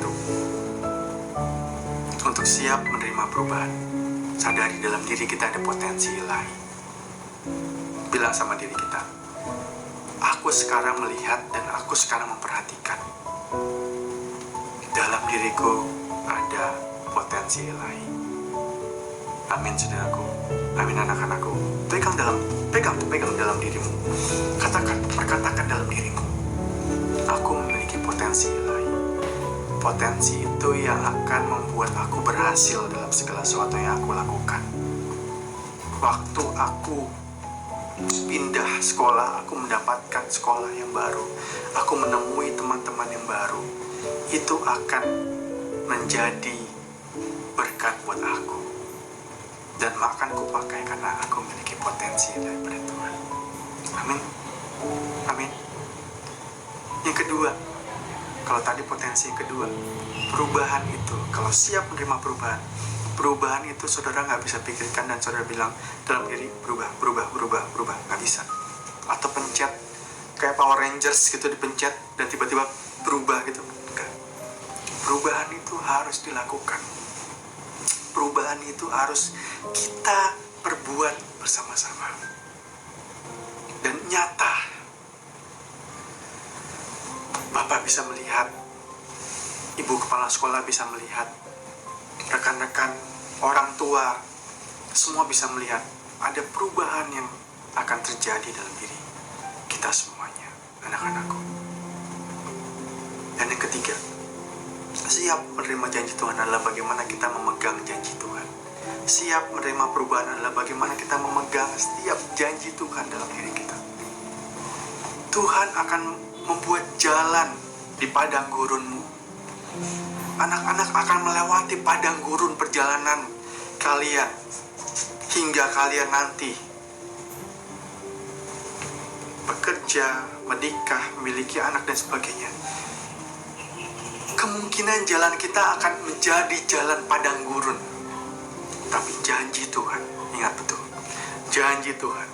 untuk siap menerima perubahan, sadari dalam diri kita ada potensi ilahi. Bilang sama diri kita, aku sekarang melihat dan aku sekarang memperhatikan. Dalam diriku ada potensi ilahi. Amin saudaraku. Amin anak-anakku. Pegang dalam dirimu. Perkatakan dalam dirimu. Aku memiliki potensi ilahi. Potensi itu yang akan membuat aku berhasil dalam segala sesuatu yang aku lakukan. Waktu aku pindah sekolah, aku mendapatkan sekolah yang baru, aku menemui teman-teman yang baru, itu akan menjadi berkat buat aku, dan akan kupakai karena aku memiliki potensi daripada Tuhan. Amin. Amin. Yang kedua, kalau tadi potensi yang kedua, perubahan itu, kalau siap menerima perubahan itu saudara nggak bisa pikirkan dan saudara bilang dalam diri berubah, nggak bisa. Atau pencet kayak Power Rangers gitu, dipencet dan tiba-tiba berubah gitu, enggak. Perubahan itu harus dilakukan. Perubahan itu harus kita perbuat bersama-sama dan nyata. Bapak bisa melihat, ibu kepala sekolah bisa melihat, rekan-rekan, orang tua, semua bisa melihat ada perubahan yang akan terjadi dalam diri kita semuanya, anak-anakku. Dan yang ketiga, siap menerima janji Tuhan adalah bagaimana kita memegang janji Tuhan. Siap menerima perubahan adalah bagaimana kita memegang setiap janji Tuhan dalam diri kita. Tuhan akan membuat jalan di padang gurunmu. Anak-anak akan melewati padang gurun perjalanan kalian hingga kalian nanti bekerja, menikah, memiliki anak dan sebagainya. Kemungkinan jalan kita akan menjadi jalan padang gurun. Tapi janji Tuhan, ingat betul, janji Tuhan,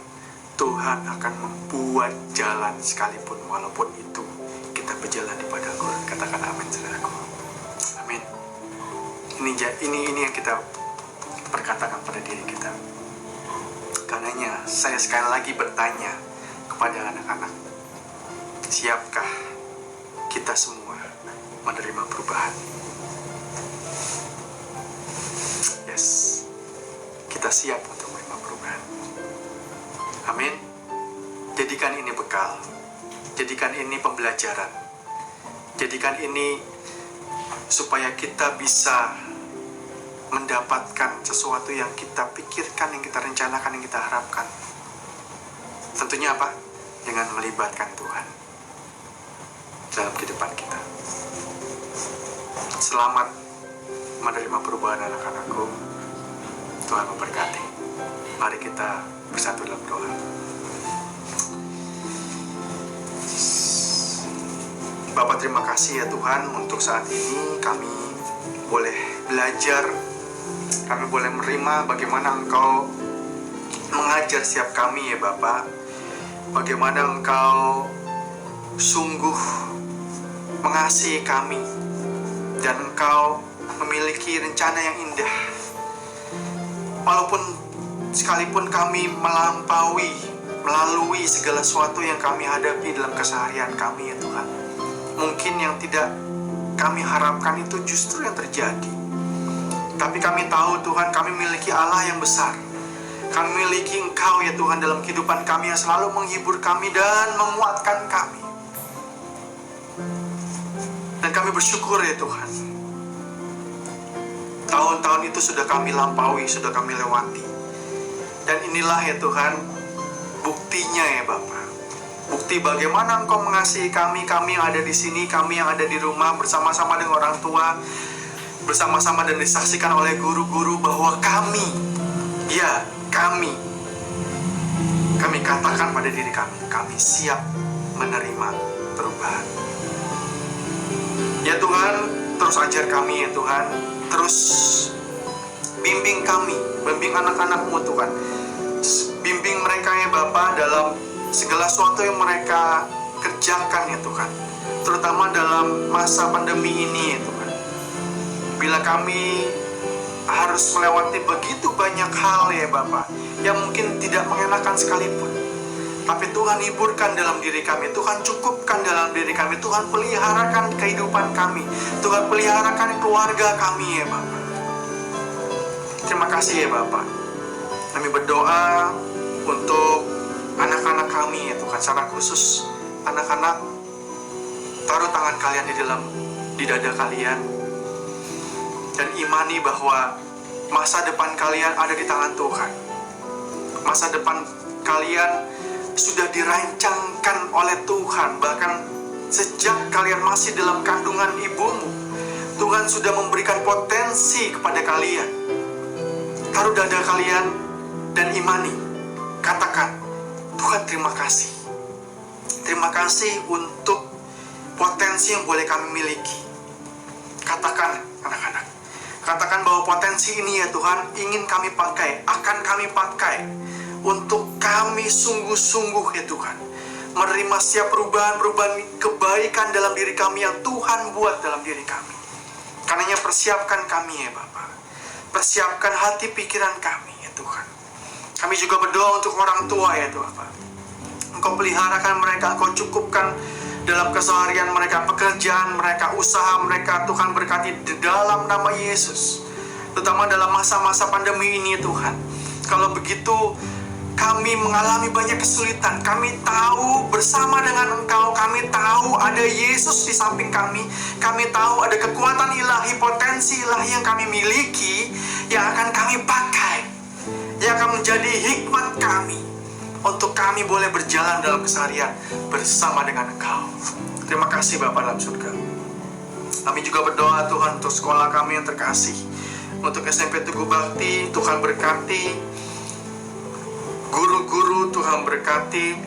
Tuhan akan membuat jalan sekalipun walaupun itu kita berjalan di padang gurun. Katakan amin saudaraku. Amin. Ini yang kita perkatakan pada diri kita. Karenanya saya sekali lagi bertanya kepada anak-anak, siapkah kita semua menerima perubahan? Yes, kita siap untuk menerima perubahan. Amin. Jadikan ini bekal, jadikan ini pembelajaran, jadikan ini supaya kita bisa mendapatkan sesuatu yang kita pikirkan, yang kita rencanakan, yang kita harapkan. Tentunya apa? Dengan melibatkan Tuhan dalam kehidupan kita. Selamat menerima perubahan anak-anakku. Tuhan memberkati. Mari kita bersatu dalam doa. Bapak, terima kasih ya Tuhan untuk saat ini kami boleh belajar, kami boleh menerima bagaimana Engkau mengajar setiap kami ya Bapak. Bagaimana Engkau sungguh mengasihi kami dan Engkau memiliki rencana yang indah. Walaupun sekalipun kami melalui segala sesuatu yang kami hadapi dalam keseharian kami ya Tuhan, mungkin yang tidak kami harapkan itu justru yang terjadi. Tapi kami tahu Tuhan, kami memiliki Allah yang besar. Kami memiliki Engkau ya Tuhan dalam kehidupan kami yang selalu menghibur kami dan menguatkan kami. bersyukur ya Tuhan. Tahun-tahun itu sudah kami lampaui, sudah kami lewati. Dan inilah ya Tuhan, buktinya ya Bapa. Bukti bagaimana Engkau mengasihi kami, kami yang ada di sini, kami yang ada di rumah bersama-sama dengan orang tua, bersama-sama dan disaksikan oleh guru-guru bahwa kami katakan pada diri kami siap menerima perubahan. Ya Tuhan, terus ajar kami ya Tuhan, terus bimbing kami, bimbing anak-anak-Mu Tuhan. Bimbing mereka ya Bapa dalam segala sesuatu yang mereka kerjakan ya Tuhan. Terutama dalam masa pandemi ini ya Tuhan. Bila kami harus melewati begitu banyak hal ya Bapa, yang mungkin tidak mengenakan sekalipun, tapi Tuhan hiburkan dalam diri kami, Tuhan cukupkan dalam diri kami, Tuhan peliharakan kehidupan kami, Tuhan peliharakan keluarga kami ya Bapa. Terima kasih ya Bapa. Kami berdoa untuk anak-anak kami ya Tuhan, secara khusus anak-anak, taruh tangan kalian di dada kalian, dan imani bahwa masa depan kalian ada di tangan Tuhan. Masa depan kalian sudah dirancangkan oleh Tuhan. Bahkan sejak kalian masih dalam kandungan ibumu, Tuhan sudah memberikan potensi kepada kalian. Taruh dada kalian dan imani. Katakan, Tuhan terima kasih. Terima kasih untuk potensi yang boleh kami miliki. Katakan anak-anak. Katakan bahwa potensi ini ya Tuhan ingin kami pakai, akan kami pakai untuk kami sungguh-sungguh ya Tuhan menerima setiap perubahan-perubahan kebaikan dalam diri kami yang Tuhan buat dalam diri kami. Karenanya persiapkan kami ya Bapa. Persiapkan hati pikiran kami ya Tuhan. Kami juga berdoa untuk orang tua ya Tuhan Bapa. Engkau peliharakan mereka, Engkau cukupkan dalam keseharian mereka, pekerjaan mereka, usaha mereka. Tuhan berkati di dalam nama Yesus. Terutama dalam masa-masa pandemi ini Tuhan. Kalau begitu kami mengalami banyak kesulitan, kami tahu bersama dengan Engkau, kami tahu ada Yesus di samping kami tahu ada kekuatan ilahi, potensi ilahi yang kami miliki, yang akan kami pakai, yang akan menjadi hikmat kami untuk kami boleh berjalan dalam keseharian bersama dengan Engkau. Terima kasih Bapa dalam surga. Kami juga berdoa Tuhan untuk sekolah kami yang terkasih, untuk SMP Tugu Bakti. Tuhan berkati guru-guru, Tuhan berkati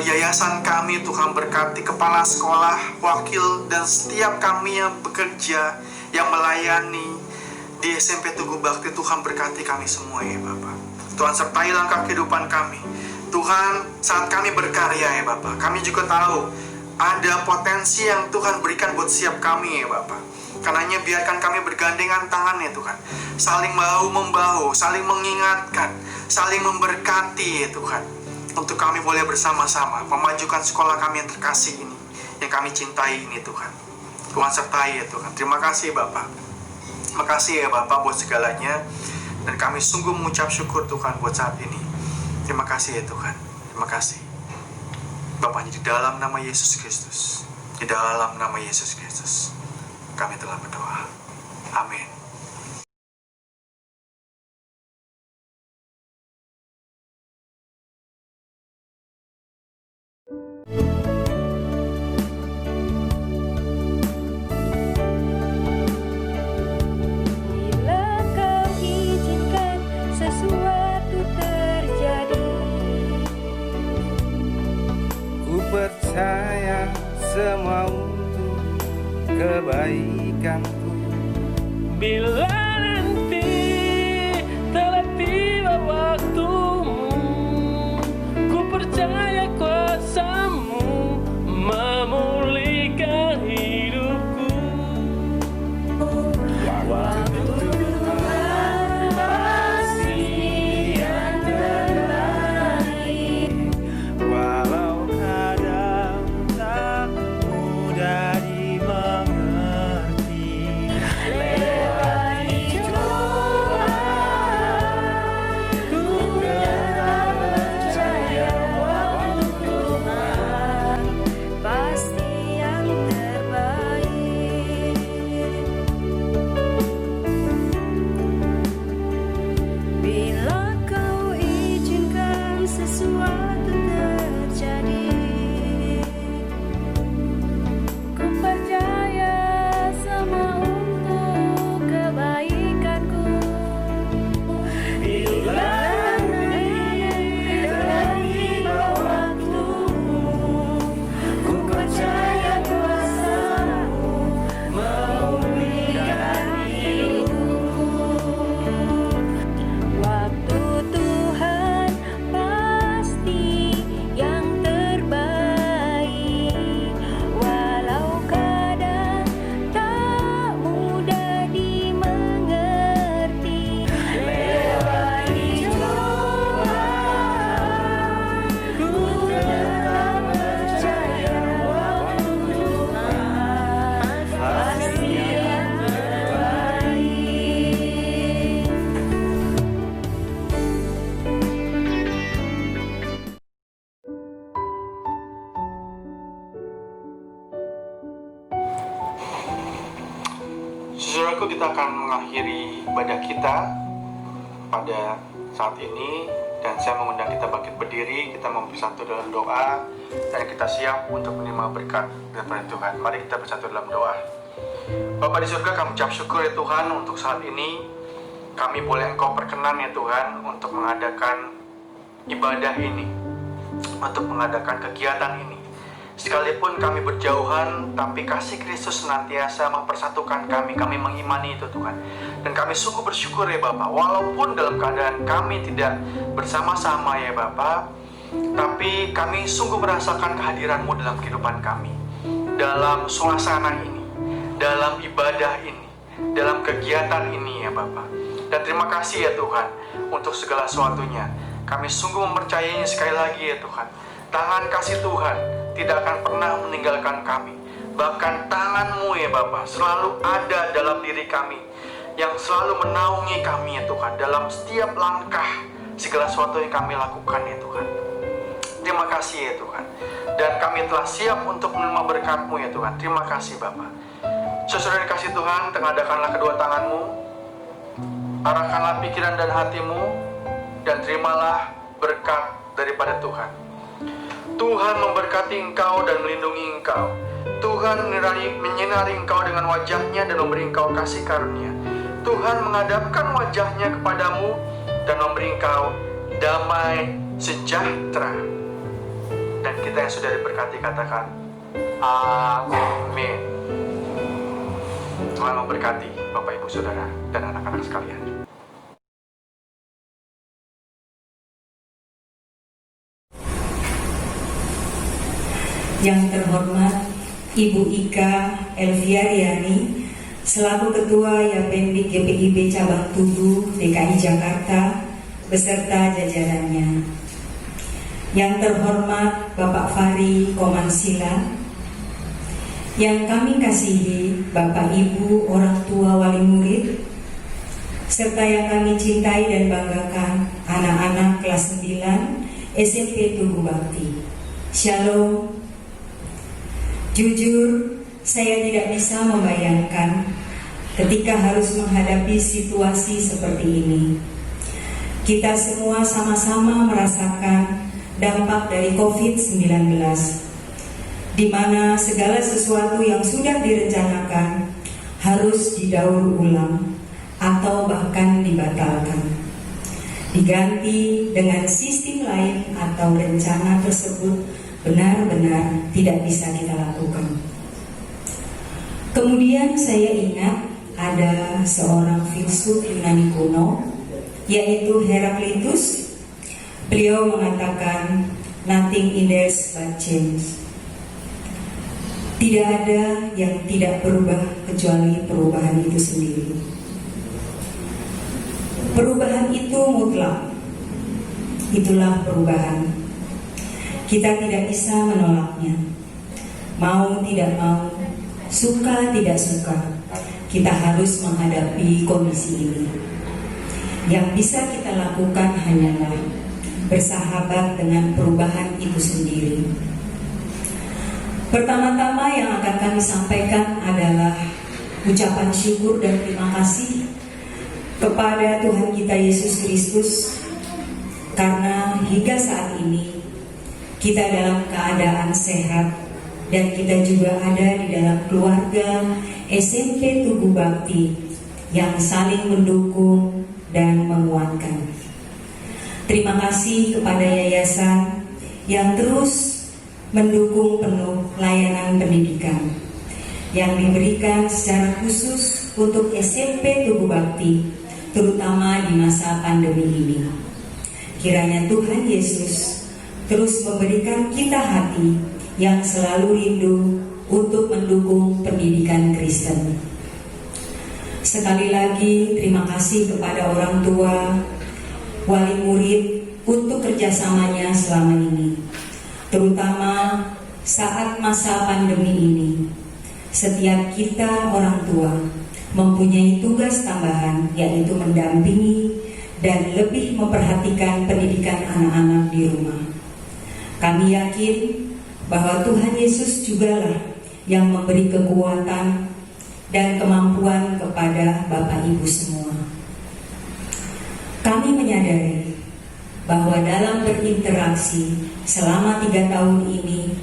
yayasan kami, Tuhan berkati kepala sekolah, wakil, dan setiap kami yang bekerja, yang melayani di SMP Tugu Bakti. Tuhan berkati kami semua ya Bapak. Tuhan sertai langkah kehidupan kami. Tuhan, saat kami berkarya ya Bapak, kami juga tahu ada potensi yang Tuhan berikan buat setiap kami ya Bapak. Karenanya biarkan kami bergandengan tangan ya Tuhan, saling bahu-membahu, saling mengingatkan, saling memberkati ya Tuhan, untuk kami boleh bersama-sama memajukan sekolah kami yang terkasih ini, yang kami cintai ini Tuhan. Tuhan sertai ya Tuhan. Terima kasih Bapak. Terima kasih ya Bapak buat segalanya. Dan kami sungguh mengucap syukur Tuhan buat saat ini. Terima kasih ya Tuhan. Terima kasih Bapak, di dalam nama Yesus Kristus, di dalam nama Yesus Kristus kami telah berdoa. Amin. Bila kau izinkan sesuatu terjadi, Ku percaya semua untuk kebaikanku. Bila nanti telah tiba waktumu, ku percaya kuasa-Mu memulihkan hidupku. Waktu Tuhan pasti yang terbaik, walau kadang tak mudah dimengerti. Lewati cobaan, ku tetap percaya waktu Tuhan Saudaraku, kita akan mengakhiri ibadah kita pada saat ini, dan saya mengundang kita bangkit berdiri, kita mau bersatu dalam doa, dan kita siap untuk menerima berkat dari Tuhan. Mari kita bersatu dalam doa. Bapa di surga, kami ucap syukur ya Tuhan untuk saat ini kami boleh Engkau perkenan ya Tuhan untuk mengadakan ibadah ini, untuk mengadakan kegiatan ini. Sekalipun kami berjauhan, tapi kasih Kristus senantiasa mempersatukan kami. Kami mengimani itu Tuhan. Dan kami sungguh bersyukur ya Bapa, walaupun dalam keadaan kami tidak bersama-sama ya Bapa, tapi kami sungguh merasakan kehadiran-Mu dalam kehidupan kami, dalam suasana ini, dalam ibadah ini, dalam kegiatan ini ya Bapa. Dan terima kasih ya Tuhan untuk segala sesuatunya. Kami sungguh mempercayainya sekali lagi ya Tuhan. Tangan kasih Tuhan tidak akan pernah meninggalkan kami. Bahkan tangan-Mu ya Bapa selalu ada dalam diri kami, yang selalu menaungi kami ya Tuhan dalam setiap langkah segala sesuatu yang kami lakukan ya Tuhan. Terima kasih ya Tuhan. Dan kami telah siap untuk menerima berkat-Mu ya Tuhan. Terima kasih Bapa. Saudara dikasih Tuhan, tengadahkanlah kedua tangan-Mu, arahkanlah pikiran dan hati-Mu, dan terimalah berkat daripada Tuhan. Tuhan memberkati engkau dan melindungi engkau. Tuhan menyinari engkau dengan wajah-Nya dan memberi engkau kasih karunia. Tuhan menghadapkan wajah-Nya kepadamu dan memberi engkau damai sejahtera. Dan kita yang sudah diberkati katakan amin. Tuhan memberkati Bapak Ibu Saudara dan anak-anak sekalian. Yang terhormat Ibu Ika Elviariani selaku Ketua Yapendi GPIB Cabang Tugu DKI Jakarta beserta jajarannya. Yang terhormat Bapak Fari Komansila, yang kami kasihi Bapak Ibu orang tua wali murid, serta yang kami cintai dan banggakan anak-anak kelas 9 SMP Tugu Bakti. Shalom. Jujur, saya tidak bisa membayangkan ketika harus menghadapi situasi seperti ini. Kita semua sama-sama merasakan dampak dari COVID-19, di mana segala sesuatu yang sudah direncanakan harus didaur ulang atau bahkan dibatalkan, diganti dengan sistem lain atau rencana tersebut benar-benar tidak bisa kita lakukan. Kemudian saya ingat ada seorang filsuf Yunani kuno, yaitu Heraklitus. Beliau mengatakan, nothing in this but change. Tidak ada yang tidak berubah kecuali perubahan itu sendiri. Perubahan itu mutlak. Itulah perubahan. Kita tidak bisa menolaknya. Mau tidak mau, suka tidak suka, kita harus menghadapi kondisi ini. Yang bisa kita lakukan hanyalah bersahabat dengan perubahan itu sendiri. Pertama-tama yang akan kami sampaikan adalah ucapan syukur dan terima kasih kepada Tuhan kita Yesus Kristus, karena hingga saat ini kita dalam keadaan sehat dan kita juga ada di dalam keluarga SMP Tugu Bakti yang saling mendukung dan menguatkan. Terima kasih kepada yayasan yang terus mendukung penuh layanan pendidikan yang diberikan secara khusus untuk SMP Tugu Bakti, terutama di masa pandemi ini. Kiranya Tuhan Yesus terus memberikan kita hati yang selalu rindu untuk mendukung pendidikan Kristen. Sekali lagi terima kasih kepada orang tua, wali murid untuk kerjasamanya selama ini, terutama saat masa pandemi ini. Setiap kita orang tua mempunyai tugas tambahan, yaitu mendampingi dan lebih memperhatikan pendidikan anak-anak di rumah. Kami yakin bahwa Tuhan Yesus jugalah yang memberi kekuatan dan kemampuan kepada Bapak Ibu semua. Kami menyadari bahwa dalam berinteraksi selama 3 tahun ini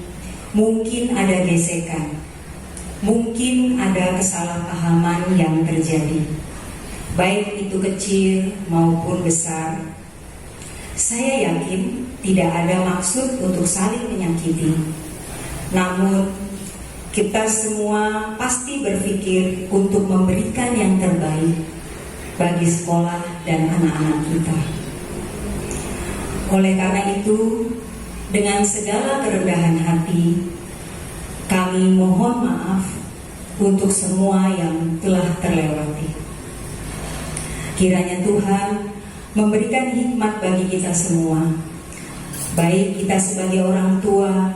mungkin ada gesekan, mungkin ada kesalahpahaman yang terjadi, baik itu kecil maupun besar. Saya yakin tidak ada maksud untuk saling menyakiti. Namun, kita semua pasti berpikir untuk memberikan yang terbaik bagi sekolah dan anak-anak kita. Oleh karena itu, dengan segala kerendahan hati, kami mohon maaf untuk semua yang telah terlewati. Kiranya Tuhan memberikan hikmat bagi kita semua, baik kita sebagai orang tua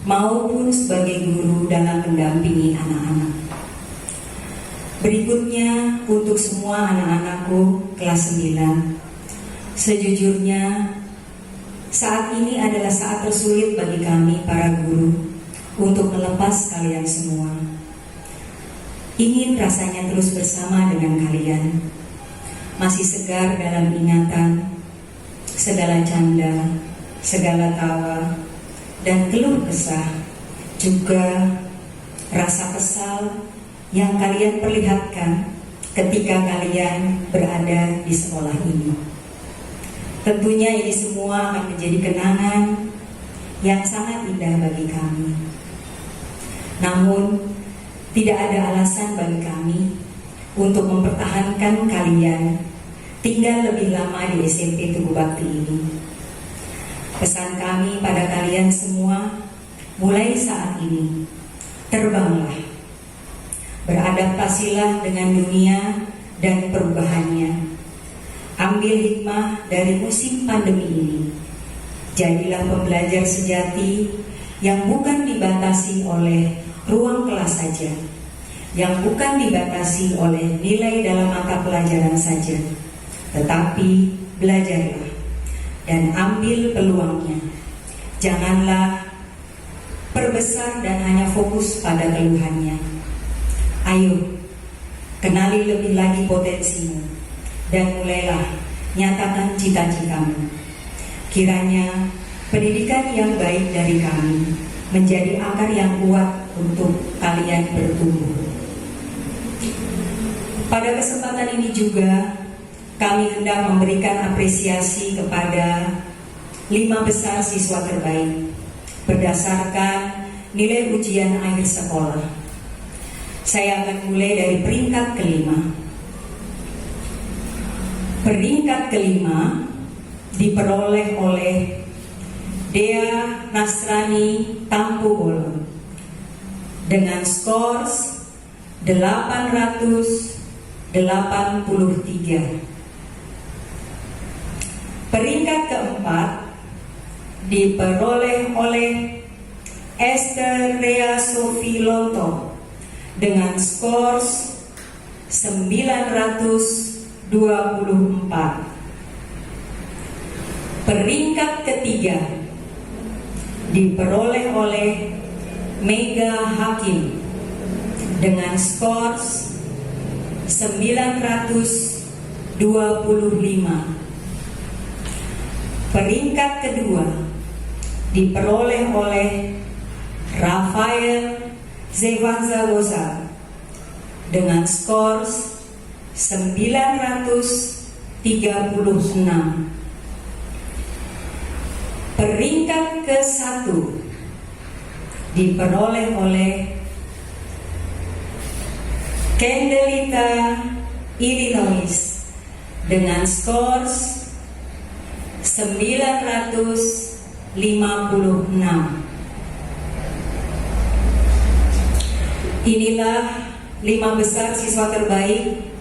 maupun sebagai guru dalam mendampingi anak-anak. Berikutnya untuk semua anak-anakku kelas 9. Sejujurnya saat ini adalah saat tersulit bagi kami para guru untuk melepas kalian semua. Ingin rasanya terus bersama dengan kalian, masih segar dalam ingatan, segala canda, segala tawa, dan keluh kesah, juga rasa kesal yang kalian perlihatkan ketika kalian berada di sekolah ini. Tentunya ini semua akan menjadi kenangan yang sangat indah bagi kami. Namun, tidak ada alasan bagi kami untuk mempertahankan kalian tinggal lebih lama di SMP Tugu Bakti ini. Pesan kami pada kalian semua, mulai saat ini, terbanglah. Beradaptasilah dengan dunia dan perubahannya. Ambil hikmah dari musim pandemi ini. Jadilah pembelajar sejati yang bukan dibatasi oleh ruang kelas saja, yang bukan dibatasi oleh nilai dalam mata pelajaran saja, tetapi belajarlah dan ambil peluangnya. Janganlah perbesar dan hanya fokus pada keluhannya. Ayo, kenali lebih lagi potensimu dan mulailah nyatakan cita-citamu. Kiranya pendidikan yang baik dari kami menjadi akar yang kuat untuk kalian bertumbuh. Pada kesempatan ini juga kami hendak memberikan apresiasi kepada 5 besar siswa terbaik berdasarkan nilai ujian akhir sekolah. Saya akan mulai dari peringkat kelima. Peringkat kelima diperoleh oleh Dea Nasrani Tampu Bolon dengan skor 883. Peringkat keempat diperoleh oleh Esther Rea Sofi Lonto dengan skor 924. Peringkat ketiga diperoleh oleh Mega Hakim dengan skor 925. Peringkat kedua diperoleh oleh Rafael Zevanzawosa dengan skor 936. Peringkat ke-1 diperoleh oleh Candelita Illinois dengan skor 956. Inilah 5 besar siswa terbaik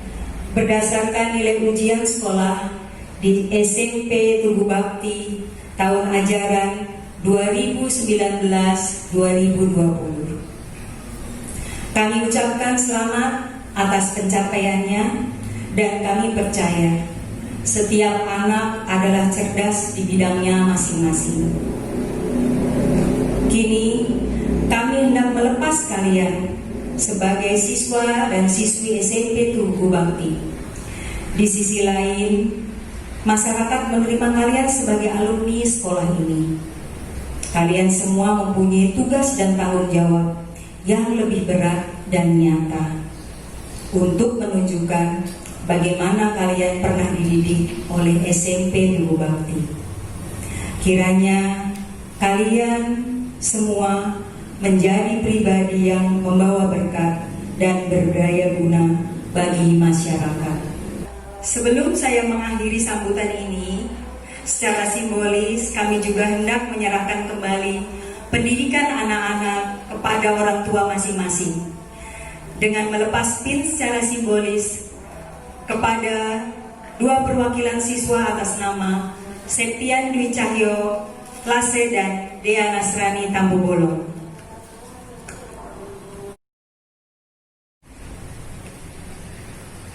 berdasarkan nilai ujian sekolah di SMP Tugu Bakti tahun ajaran 2019-2020. Kami ucapkan selamat atas pencapaiannya dan kami percaya setiap anak adalah cerdas di bidangnya masing-masing. Kini kami hendak melepas kalian sebagai siswa dan siswi SMP Tugu Bakti. Di sisi lain, masyarakat menerima kalian sebagai alumni sekolah ini. Kalian semua mempunyai tugas dan tanggung jawab yang lebih berat dan nyata untuk menunjukkan bagaimana kalian pernah dididik oleh SMP Tugu Bakti. Kiranya kalian semua menjadi pribadi yang membawa berkat dan berdaya guna bagi masyarakat. Sebelum saya mengakhiri sambutan ini, secara simbolis kami juga hendak menyerahkan kembali pendidikan anak-anak kepada orang tua masing-masing dengan melepas pin secara simbolis kepada dua perwakilan siswa atas nama Septian Dwi Cahyo Lase dan Dea Nasrani Tambu Bolong.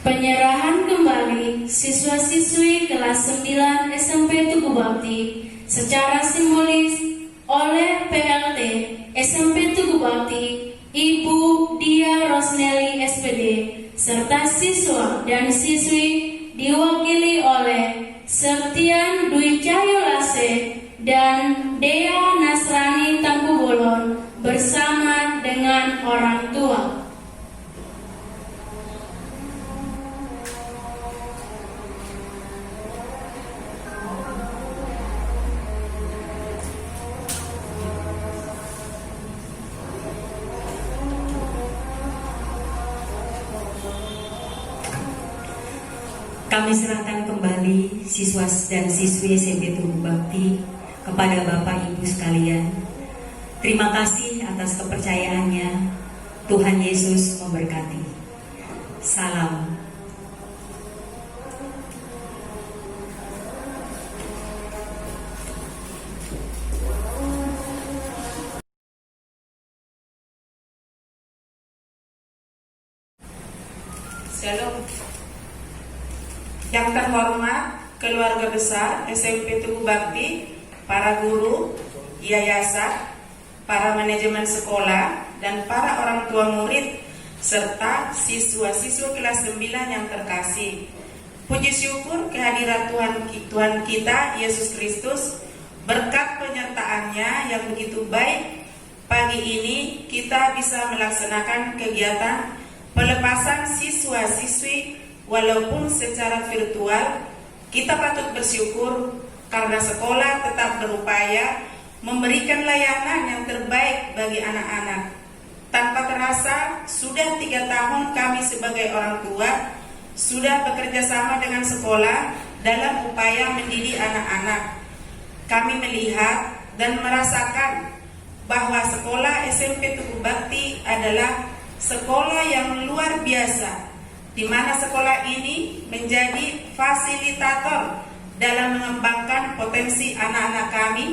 Penyerahan kembali siswa-siswi kelas 9 SMP Tugu Bakti secara simbolis oleh PLT SMP Tugu Bakti Ibu Dia Rosneli SPD serta siswa dan siswi diwakili oleh Septian Dwi Cahyo Lase dan Dea Nasrani Tambu Bolon bersama dengan orang tua. Kami serahkan kembali siswa dan siswi SMP Tugu Bakti kepada Bapak Ibu sekalian. Terima kasih atas kepercayaannya. Tuhan Yesus memberkati. Salam. Shalom. Yang terhormat keluarga besar SMP Tugu Bakti, para guru, yayasan, para manajemen sekolah, dan para orang tua murid, serta siswa-siswa kelas 9 yang terkasih. Puji syukur kehadiran Tuhan kita Yesus Kristus, berkat penyertaannya yang begitu baik. Pagi ini kita bisa melaksanakan kegiatan pelepasan siswa-siswi walaupun secara virtual. Kita patut bersyukur karena sekolah tetap berupaya memberikan layanan yang terbaik bagi anak-anak. Tanpa terasa, sudah 3 tahun kami sebagai orang tua sudah bekerja sama dengan sekolah dalam upaya mendidik anak-anak. Kami melihat dan merasakan bahwa sekolah SMP Tugu Bakti adalah sekolah yang luar biasa, di mana sekolah ini menjadi fasilitator dalam mengembangkan potensi anak-anak kami,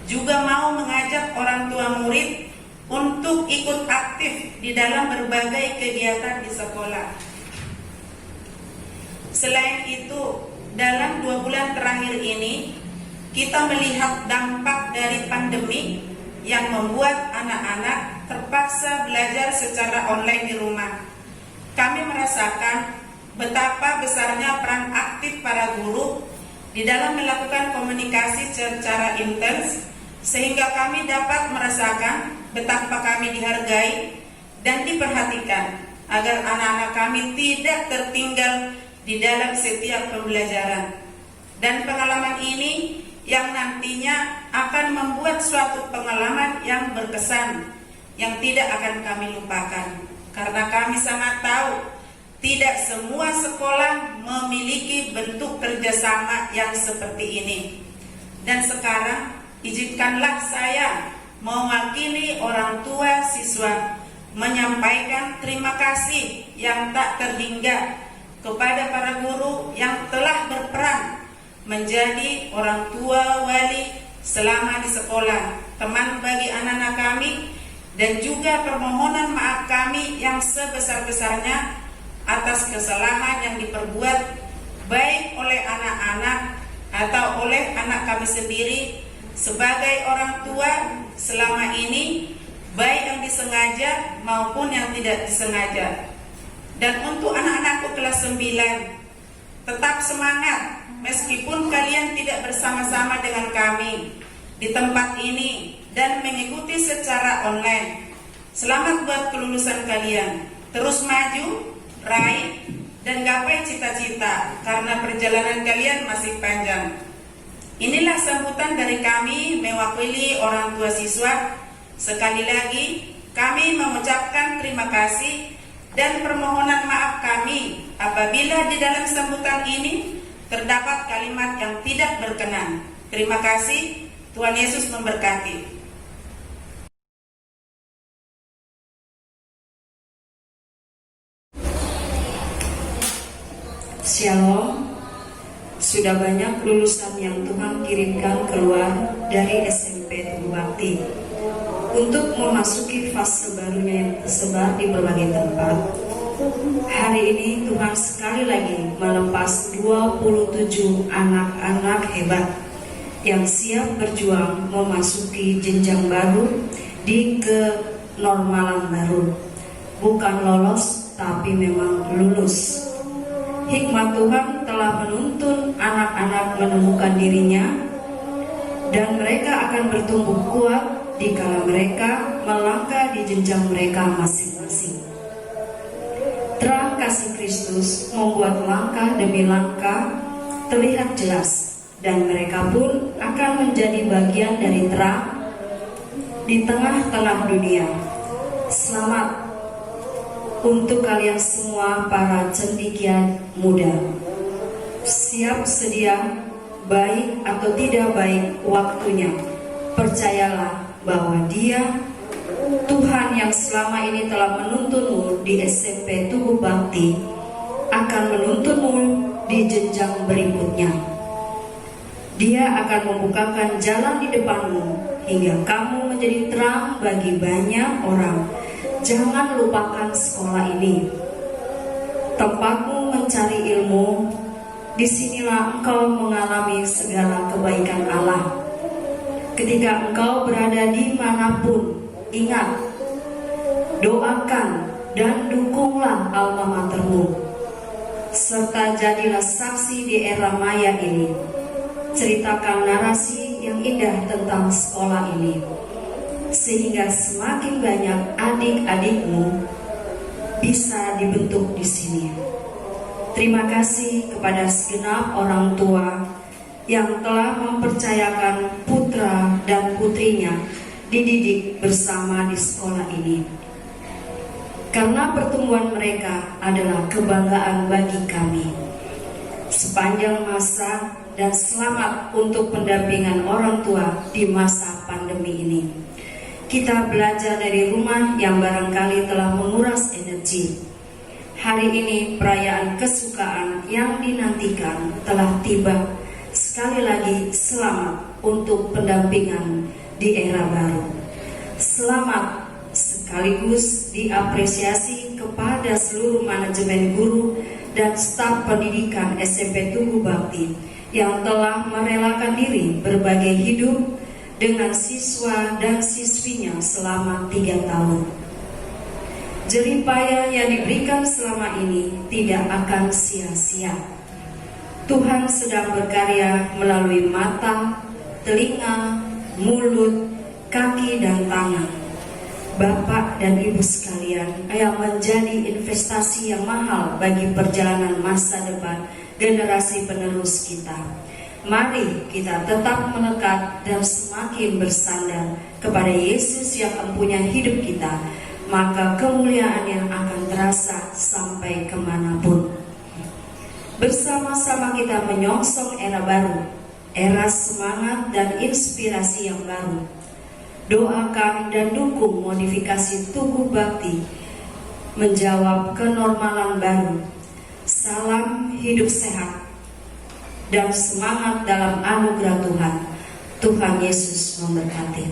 juga mau mengajak orang tua murid untuk ikut aktif di dalam berbagai kegiatan di sekolah. Selain itu, dalam 2 bulan terakhir ini, kita melihat dampak dari pandemi yang membuat anak-anak terpaksa belajar secara online di rumah. Kami merasakan betapa besarnya peran aktif para guru di dalam melakukan komunikasi secara intens, sehingga kami dapat merasakan betapa kami dihargai dan diperhatikan agar anak-anak kami tidak tertinggal di dalam setiap pembelajaran. Dan pengalaman ini yang nantinya akan membuat suatu pengalaman yang berkesan, yang tidak akan kami lupakan. Karena kami sangat tahu tidak semua sekolah memiliki bentuk kerjasama yang seperti ini. Dan sekarang izinkanlah saya mewakili orang tua siswa menyampaikan terima kasih yang tak terhingga kepada para guru yang telah berperan menjadi orang tua wali selama di sekolah, teman bagi anak-anak kami, dan juga permohonan maaf kami yang sebesar-besarnya atas kesalahan yang diperbuat baik oleh anak-anak atau oleh anak kami sendiri sebagai orang tua selama ini baik yang disengaja maupun yang tidak disengaja. Dan untuk anak-anakku kelas 9, tetap semangat meskipun kalian tidak bersama-sama dengan kami di tempat ini dan mengikuti secara online. Selamat buat kelulusan kalian. Terus maju, raih, dan gapai cita-cita karena perjalanan kalian masih panjang. Inilah sambutan dari kami mewakili orang tua siswa. Sekali lagi, kami mengucapkan terima kasih dan permohonan maaf kami apabila di dalam sambutan ini terdapat kalimat yang tidak berkenan. Terima kasih, Tuhan Yesus memberkati. Shalom. Sudah banyak lulusan yang Tuhan kirimkan keluar dari SMP Tugu Bakti untuk memasuki fase barunya yang tersebar di berbagai tempat. Hari ini Tuhan sekali lagi melepas 27 anak-anak hebat yang siap berjuang memasuki jenjang baru di kenormalan baru. Bukan lolos, tapi memang lulus. Hikmat Tuhan telah menuntun anak-anak menemukan dirinya, dan mereka akan bertumbuh kuat dikala mereka melangkah di jenjang mereka masing-masing. Terang kasih Kristus membuat langkah demi langkah terlihat jelas, dan mereka pun akan menjadi bagian dari terang di tengah-tengah dunia. Selamat untuk kalian semua para cendekia muda. Siap sedia, baik atau tidak baik waktunya. Percayalah bahwa Dia, Tuhan yang selama ini telah menuntunmu di SMP Tugu Bakti, akan menuntunmu di jenjang berikutnya. Dia akan membukakan jalan di depanmu hingga kamu menjadi terang bagi banyak orang. Jangan lupakan sekolah ini, tempatmu mencari ilmu. Disinilah engkau mengalami segala kebaikan Allah. Ketika engkau berada di manapun, ingat, doakan dan dukunglah alma matermu, serta jadilah saksi di era maya ini. Ceritakan narasi yang indah tentang sekolah ini, sehingga semakin banyak adik-adikmu bisa dibentuk di sini. Terima kasih kepada segenap orang tua yang telah mempercayakan putra dan putrinya dididik bersama di sekolah ini. Karena pertumbuhan mereka adalah kebanggaan bagi kami. Sepanjang masa, dan selamat untuk pendampingan orang tua di masa pandemi ini. Kita belajar dari rumah yang barangkali telah menguras energi. Hari ini perayaan kesukaan yang dinantikan telah tiba. Sekali lagi selamat untuk pendampingan di era baru. Selamat sekaligus diapresiasi kepada seluruh manajemen guru dan staf pendidikan SMP Tugu Bakti yang telah merelakan diri berbagi hidup dengan siswa dan siswinya selama 3 tahun. Jerih payah yang diberikan selama ini tidak akan sia-sia. Tuhan sedang berkarya melalui mata, telinga, mulut, kaki, dan tangan. Bapak dan Ibu sekalian, yang menjadi investasi yang mahal bagi perjalanan masa depan generasi penerus kita. Mari kita tetap melekat dan semakin bersandar kepada Yesus yang mempunyai hidup kita, maka kemuliaannya akan terasa sampai kemanapun. Bersama-sama kita menyongsong era baru, era semangat dan inspirasi yang baru. Doakan dan dukung modifikasi Tugu Bakti menjawab kenormalan baru. Salam hidup sehat dan semangat dalam anugerah Tuhan. Tuhan Yesus memberkati.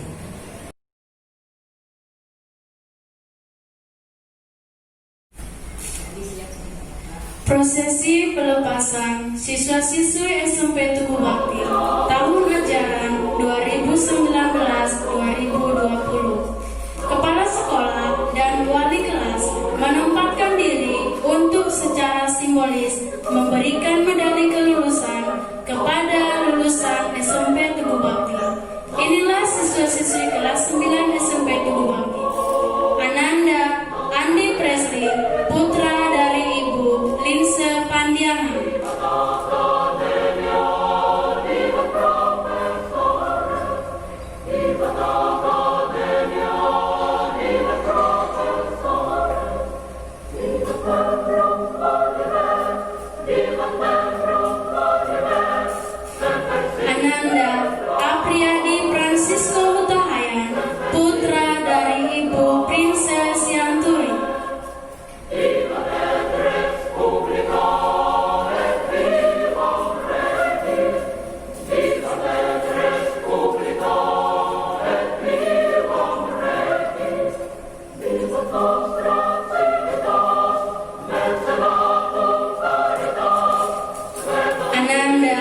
Prosesi pelepasan siswa-siswi SMP Tugu Bakti tahun ajaran 2019-2020. Kepala secara simbolis memberikan medali kelulusan kepada lulusan SMP Tugu Bakti. Inilah siswa-siswi kelas 9 SMP Tugu Bakti. Ananda Andi Presli, putra dari Ibu Linse Pandiangan. Ananda Apriyadi Francisco Hutahayan, putra dari Ibu Princess Yanturi. Ananda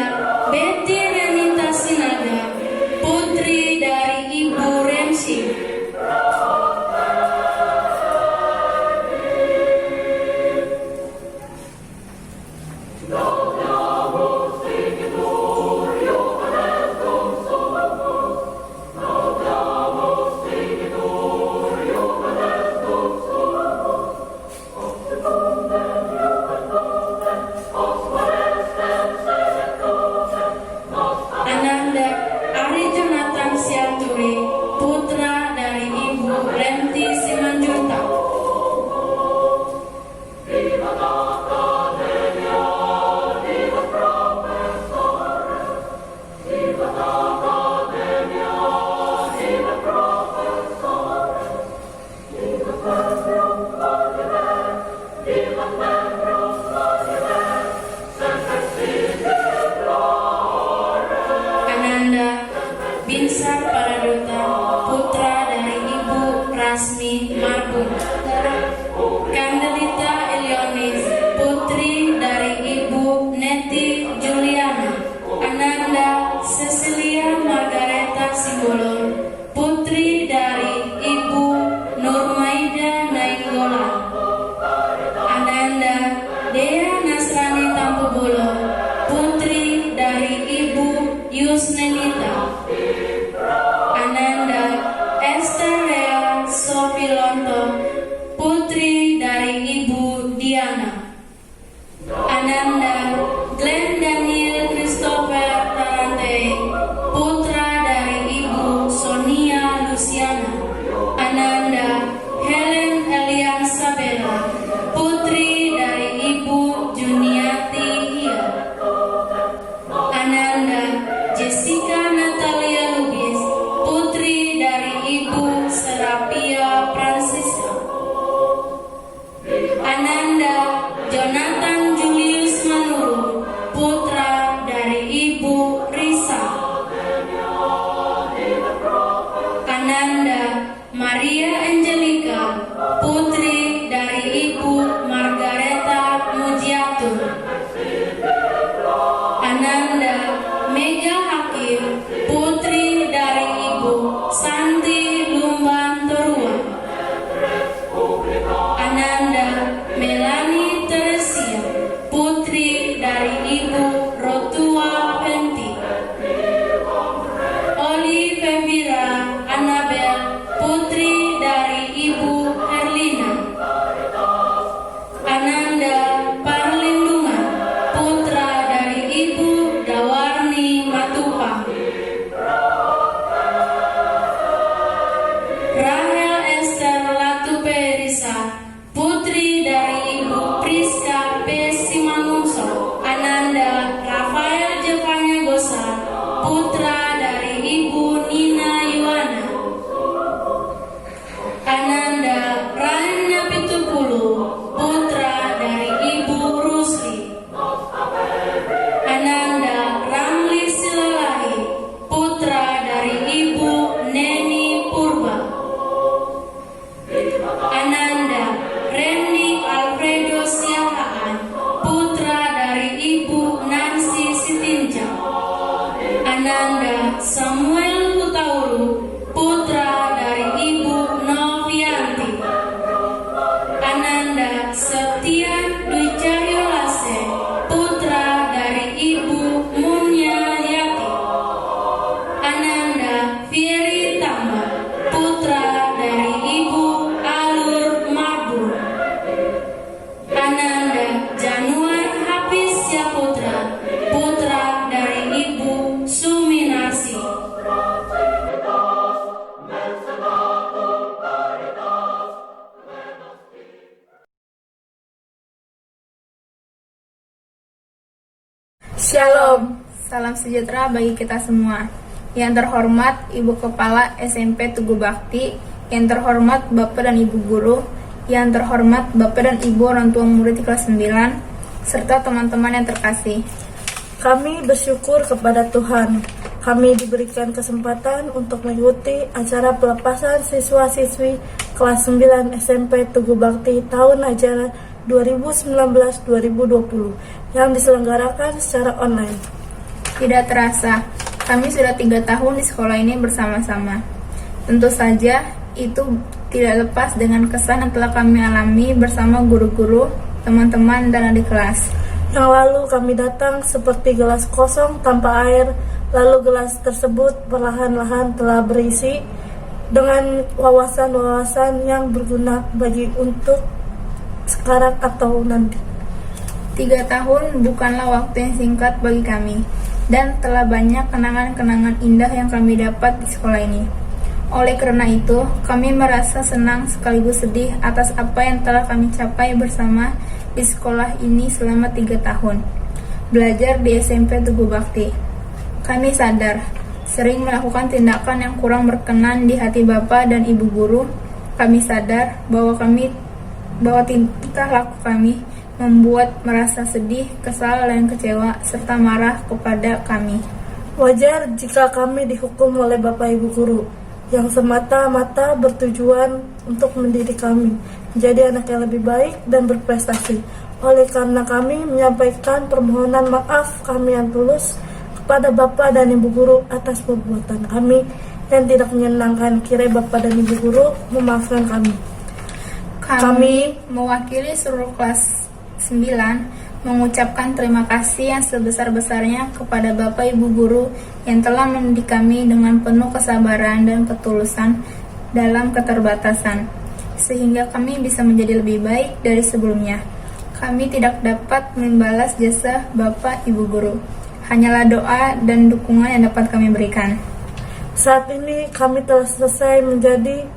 Betty Renita Sinaga, putri dari Ibu Rensi. Ananda Ari Jonathan Sianturi, putra dari Ibu Lenti Simanjuntak. Ananda Binsar Paradota, putra dari Ibu Rasmi Marbun. Kandelita Elionis, putri dari Ibu Neti Juliana. Ananda Cecilia Margareta Simbolon, putri dari Ibu Nurmaida Nainggolan. Ananda Dea Nasrani Tampobolo, putri dari Ibu Yusnenita. Ananda Esther Lea Sofilonto, putri dari Ibu Diana. Ananda Glenn Daniel Christopher Tarante, putra dari Ibu Sonia Luciana. Ananda Helen Eliansa Bella, putri dari Ibu Juniati Hia. Ananda Jessica Natalia Lubis, putri dari Ibu Serapia Francisca. Ananda Jonathan Julius Manuru, putra dari Ibu Risa. Ananda Maria Angelica, putri dari Ibu Margareta Mujiatun. Ananda Mega Hakim, putri dari Ibu Santi Lumban Torua. Ananda Melanie Teresia, putri dari Ibu Rotua Penti. Oli Fevira Annabel, putri dari Ibu Herlina. Ananda Parlindungan, putra dari Ibu Dawarni Matupang. Rahel Esther Latuperisa, putri dari Ibu Priska P. Simanungso. Ananda Rafael Jevanya Gosa, putra dari Ibu Nina Yuwana. Ananda Rania Pitupulu, putra dari Ibu Rusli. Ananda Ramli Silalahi, putra dari Ibu Neni Purba. Ananda Randy Alfredo Siahaan, putra dari Ibu Nani Shalom, salam sejahtera bagi kita semua. Yang terhormat Ibu Kepala SMP Tugu Bakti, yang terhormat Bapak dan Ibu Guru, yang terhormat Bapak dan Ibu orang tua murid kelas 9, serta teman-teman yang terkasih. Kami bersyukur kepada Tuhan. Kami diberikan kesempatan untuk mengikuti acara pelepasan siswa-siswi kelas 9 SMP Tugu Bakti tahun ajaran 2019-2020 yang diselenggarakan secara online. Tidak terasa, kami sudah 3 tahun di sekolah ini bersama-sama. Tentu saja, itu tidak lepas dengan kesan yang telah kami alami bersama guru-guru, teman-teman, dan adik kelas. Yang lalu kami datang seperti gelas kosong tanpa air, lalu gelas tersebut perlahan-lahan telah berisi dengan wawasan-wawasan yang berguna bagi untuk sekarang atau nanti. 3 tahun bukanlah waktu yang singkat bagi kami, dan telah banyak kenangan-kenangan indah yang kami dapat di sekolah ini. Oleh karena itu, kami merasa senang sekaligus sedih atas apa yang telah kami capai bersama di sekolah ini selama 3 tahun belajar di SMP Tugu Bakti. Kami sadar, sering melakukan tindakan yang kurang berkenan di hati Bapak dan Ibu Guru. Kami sadar bahwa tingkah laku kami membuat merasa sedih, kesal, dan kecewa, serta marah kepada kami. Wajar jika kami dihukum oleh Bapak Ibu Guru yang semata-mata bertujuan untuk mendidik kami menjadi anak yang lebih baik dan berprestasi. Oleh karena kami menyampaikan permohonan maaf kami yang tulus kepada Bapak dan Ibu Guru atas perbuatan kami yang tidak menyenangkan. Kiranya Bapak dan Ibu Guru memaafkan kami. Kami mewakili seluruh kelas 9 mengucapkan terima kasih yang sebesar-besarnya kepada Bapak Ibu Guru yang telah mendidik kami dengan penuh kesabaran dan ketulusan dalam keterbatasan, sehingga kami bisa menjadi lebih baik dari sebelumnya. Kami tidak dapat membalas jasa Bapak Ibu Guru, hanyalah doa dan dukungan yang dapat kami berikan. Saat ini kami telah selesai menjadi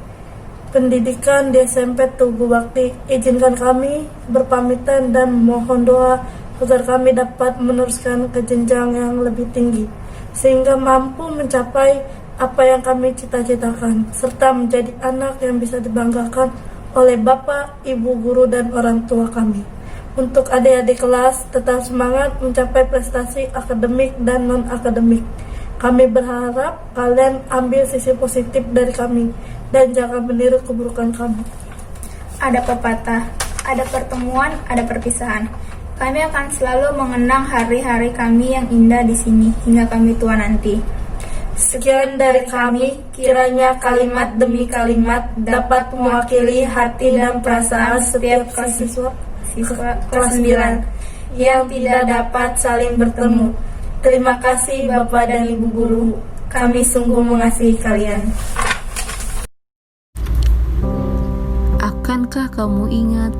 pendidikan di SMP Tugu Bakti. Izinkan kami berpamitan dan mohon doa agar kami dapat meneruskan ke jenjang yang lebih tinggi, sehingga mampu mencapai apa yang kami cita-citakan, serta menjadi anak yang bisa dibanggakan oleh Bapak, Ibu Guru, dan orang tua kami. Untuk adik-adik kelas, tetap semangat mencapai prestasi akademik dan non-akademik. Kami berharap kalian ambil sisi positif dari kami dan jangan meniru keburukan kami. Ada pepatah, ada pertemuan, ada perpisahan. Kami akan selalu mengenang hari-hari kami yang indah di sini hingga kami tua nanti. Sekian dari kami, kiranya kalimat demi kalimat dapat mewakili hati dan perasaan setiap siswa kelas 9 yang tidak dapat saling bertemu. Terima kasih Bapak dan Ibu Guru, kami sungguh mengasihi kalian. Akankah kamu ingat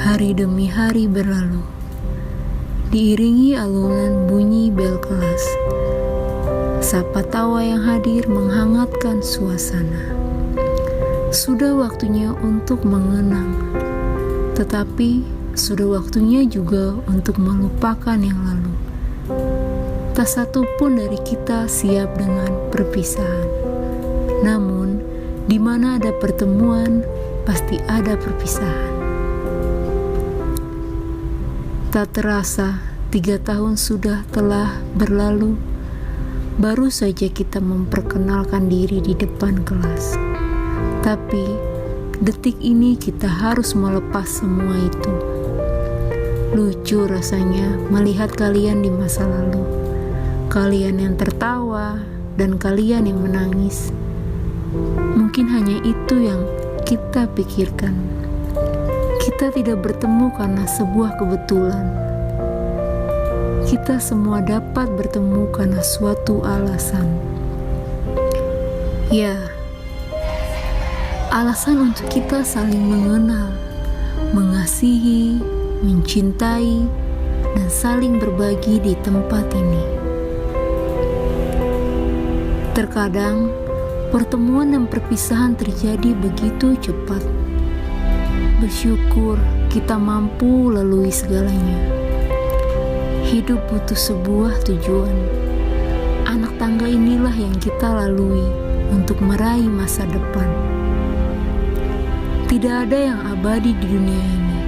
hari demi hari berlalu, diiringi alunan bunyi bel kelas, sapa tawa yang hadir menghangatkan suasana. Sudah waktunya untuk mengenang, tetapi sudah waktunya juga untuk melupakan yang lalu. Tak satu pun dari kita siap dengan perpisahan. Namun, di mana ada pertemuan, pasti ada perpisahan. Tak terasa, 3 tahun sudah telah berlalu. Baru saja kita memperkenalkan diri di depan kelas. Tapi, detik ini kita harus melepas semua itu. Lucu rasanya melihat kalian di masa lalu. Kalian yang tertawa dan kalian yang menangis. Mungkin hanya itu yang kita pikirkan. Kita tidak bertemu karena sebuah kebetulan. Kita semua dapat bertemu karena suatu alasan. Ya, alasan untuk kita saling mengenal, mengasihi, mencintai, dan saling berbagi di tempat ini. Terkadang, pertemuan dan perpisahan terjadi begitu cepat. Bersyukur kita mampu lalui segalanya. Hidup butuh sebuah tujuan. Anak tangga inilah yang kita lalui untuk meraih masa depan. Tidak ada yang abadi di dunia ini.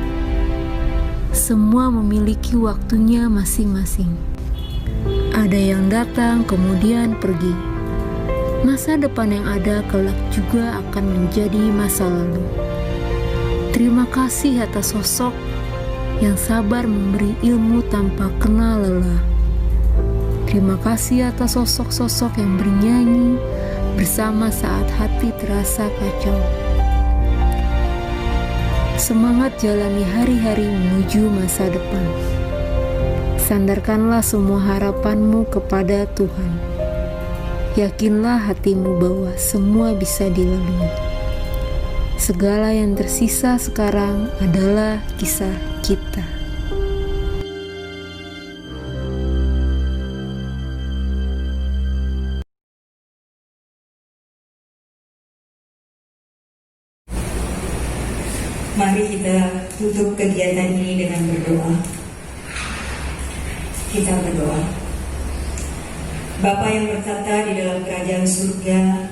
Semua memiliki waktunya masing-masing. Ada yang datang kemudian pergi. Masa depan yang ada kelak juga akan menjadi masa lalu. Terima kasih atas sosok yang sabar memberi ilmu tanpa kenal lelah. Terima kasih atas sosok-sosok yang bernyanyi bersama saat hati terasa kacau. Semangat jalani hari-hari menuju masa depan. Sandarkanlah semua harapanmu kepada Tuhan. Yakinlah hatimu bahwa semua bisa dilalui. Segala yang tersisa sekarang adalah kisah kita. Mari kita tutup kegiatan ini dengan berdoa. Kita berdoa. Bapa yang bertata di dalam kerajaan surga,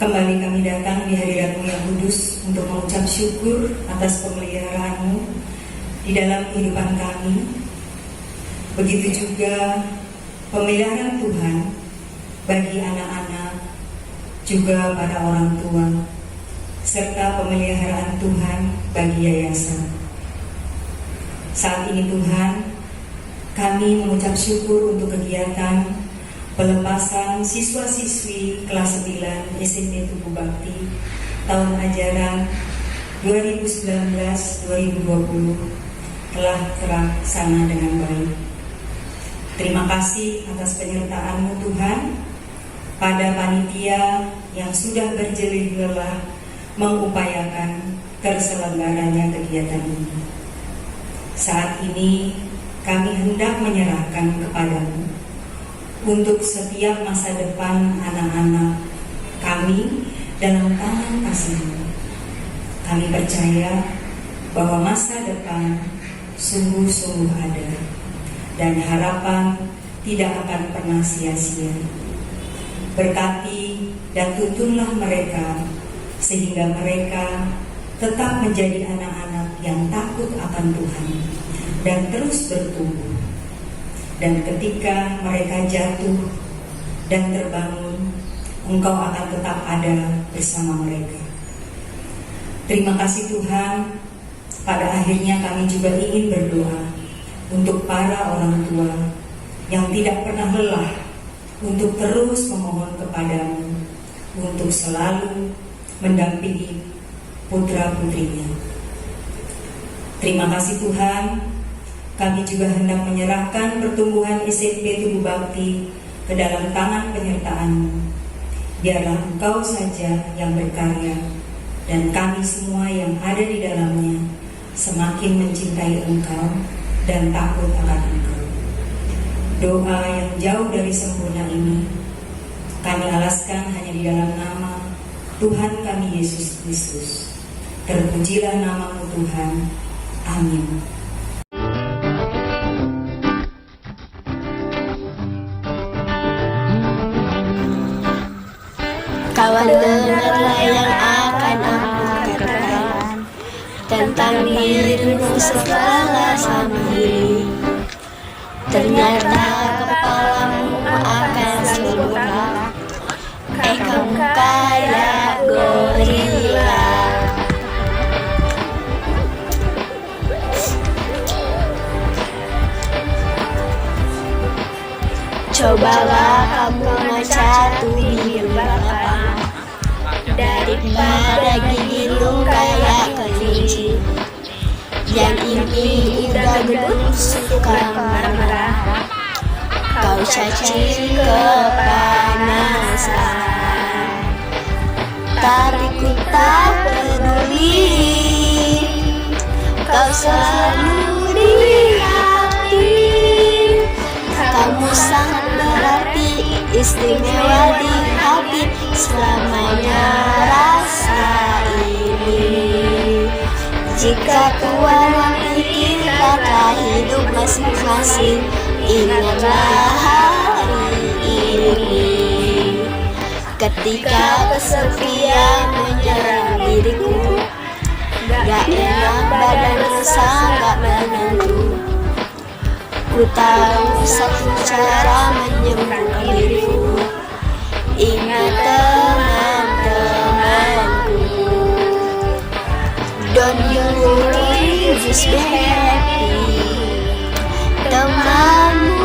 kembali kami datang di hadirat-Mu yang kudus untuk mengucap syukur atas pemeliharaan-Mu di dalam kehidupan kami. Begitu juga pemeliharaan Tuhan bagi anak-anak, juga para orang tua, serta pemeliharaan Tuhan bagi yayasan. Saat ini Tuhan, kami mengucap syukur untuk kegiatan pelepasan siswa-siswi kelas 9 SMP Tugu Bakti tahun ajaran 2019-2020 telah terlaksana dengan baik. Terima kasih atas penyertaan-Mu Tuhan pada panitia yang sudah berjelih lelah mengupayakan terselenggaranya kegiatan ini. Saat ini kami hendak menyerahkan kepadamu untuk setiap masa depan anak-anak kami dalam tangan kasih-Mu. Kami percaya bahwa masa depan sungguh-sungguh ada dan harapan tidak akan pernah sia-sia. Berkati dan tuntunlah mereka sehingga mereka tetap menjadi anak-anak yang takut akan Tuhan dan terus bertumbuh. Dan ketika mereka jatuh dan terbangun, Engkau akan tetap ada bersama mereka. Terima kasih Tuhan. Pada akhirnya kami juga ingin berdoa untuk para orang tua yang tidak pernah lelah untuk terus memohon kepadamu untuk selalu mendampingi putra-putrinya. Terima kasih Tuhan. Kami juga hendak menyerahkan pertumbuhan SMP Tugu Bakti ke dalam tangan penyertaan-Mu. Biarlah Engkau saja yang berkarya dan kami semua yang ada di dalamnya semakin mencintai Engkau dan takut akan Engkau. Doa yang jauh dari sempurna ini kami alaskan hanya di dalam nama Tuhan kami Yesus Kristus. Terpujilah nama-Mu Tuhan. Amin. Kawan, dengarlah yang akan aku katakan tentang dirimu setelah sambil. Ternyata kepalamu akan sempurna. Kamu kayak gorila. Cobalah kamu mencatu bibir bapak daripada gigi lu kayak kelinci yang ini udah gedut suka marah. Kau cacing kepanasan, tapi ku tak peduli. Kau selalu di hati. Kamu sangat berarti, istimewa di hati. Selamanya rasa ini. Jika Tuhan memiliki kata hidup masing-masing. Ingatlah hari ini, ketika kesepian menyerang diriku, gak enak badan resah gak menentu. Ku tahu satu cara menyembuhkan diriku. Ingat teman-temanku, don't you worry, just be happy. Temanmu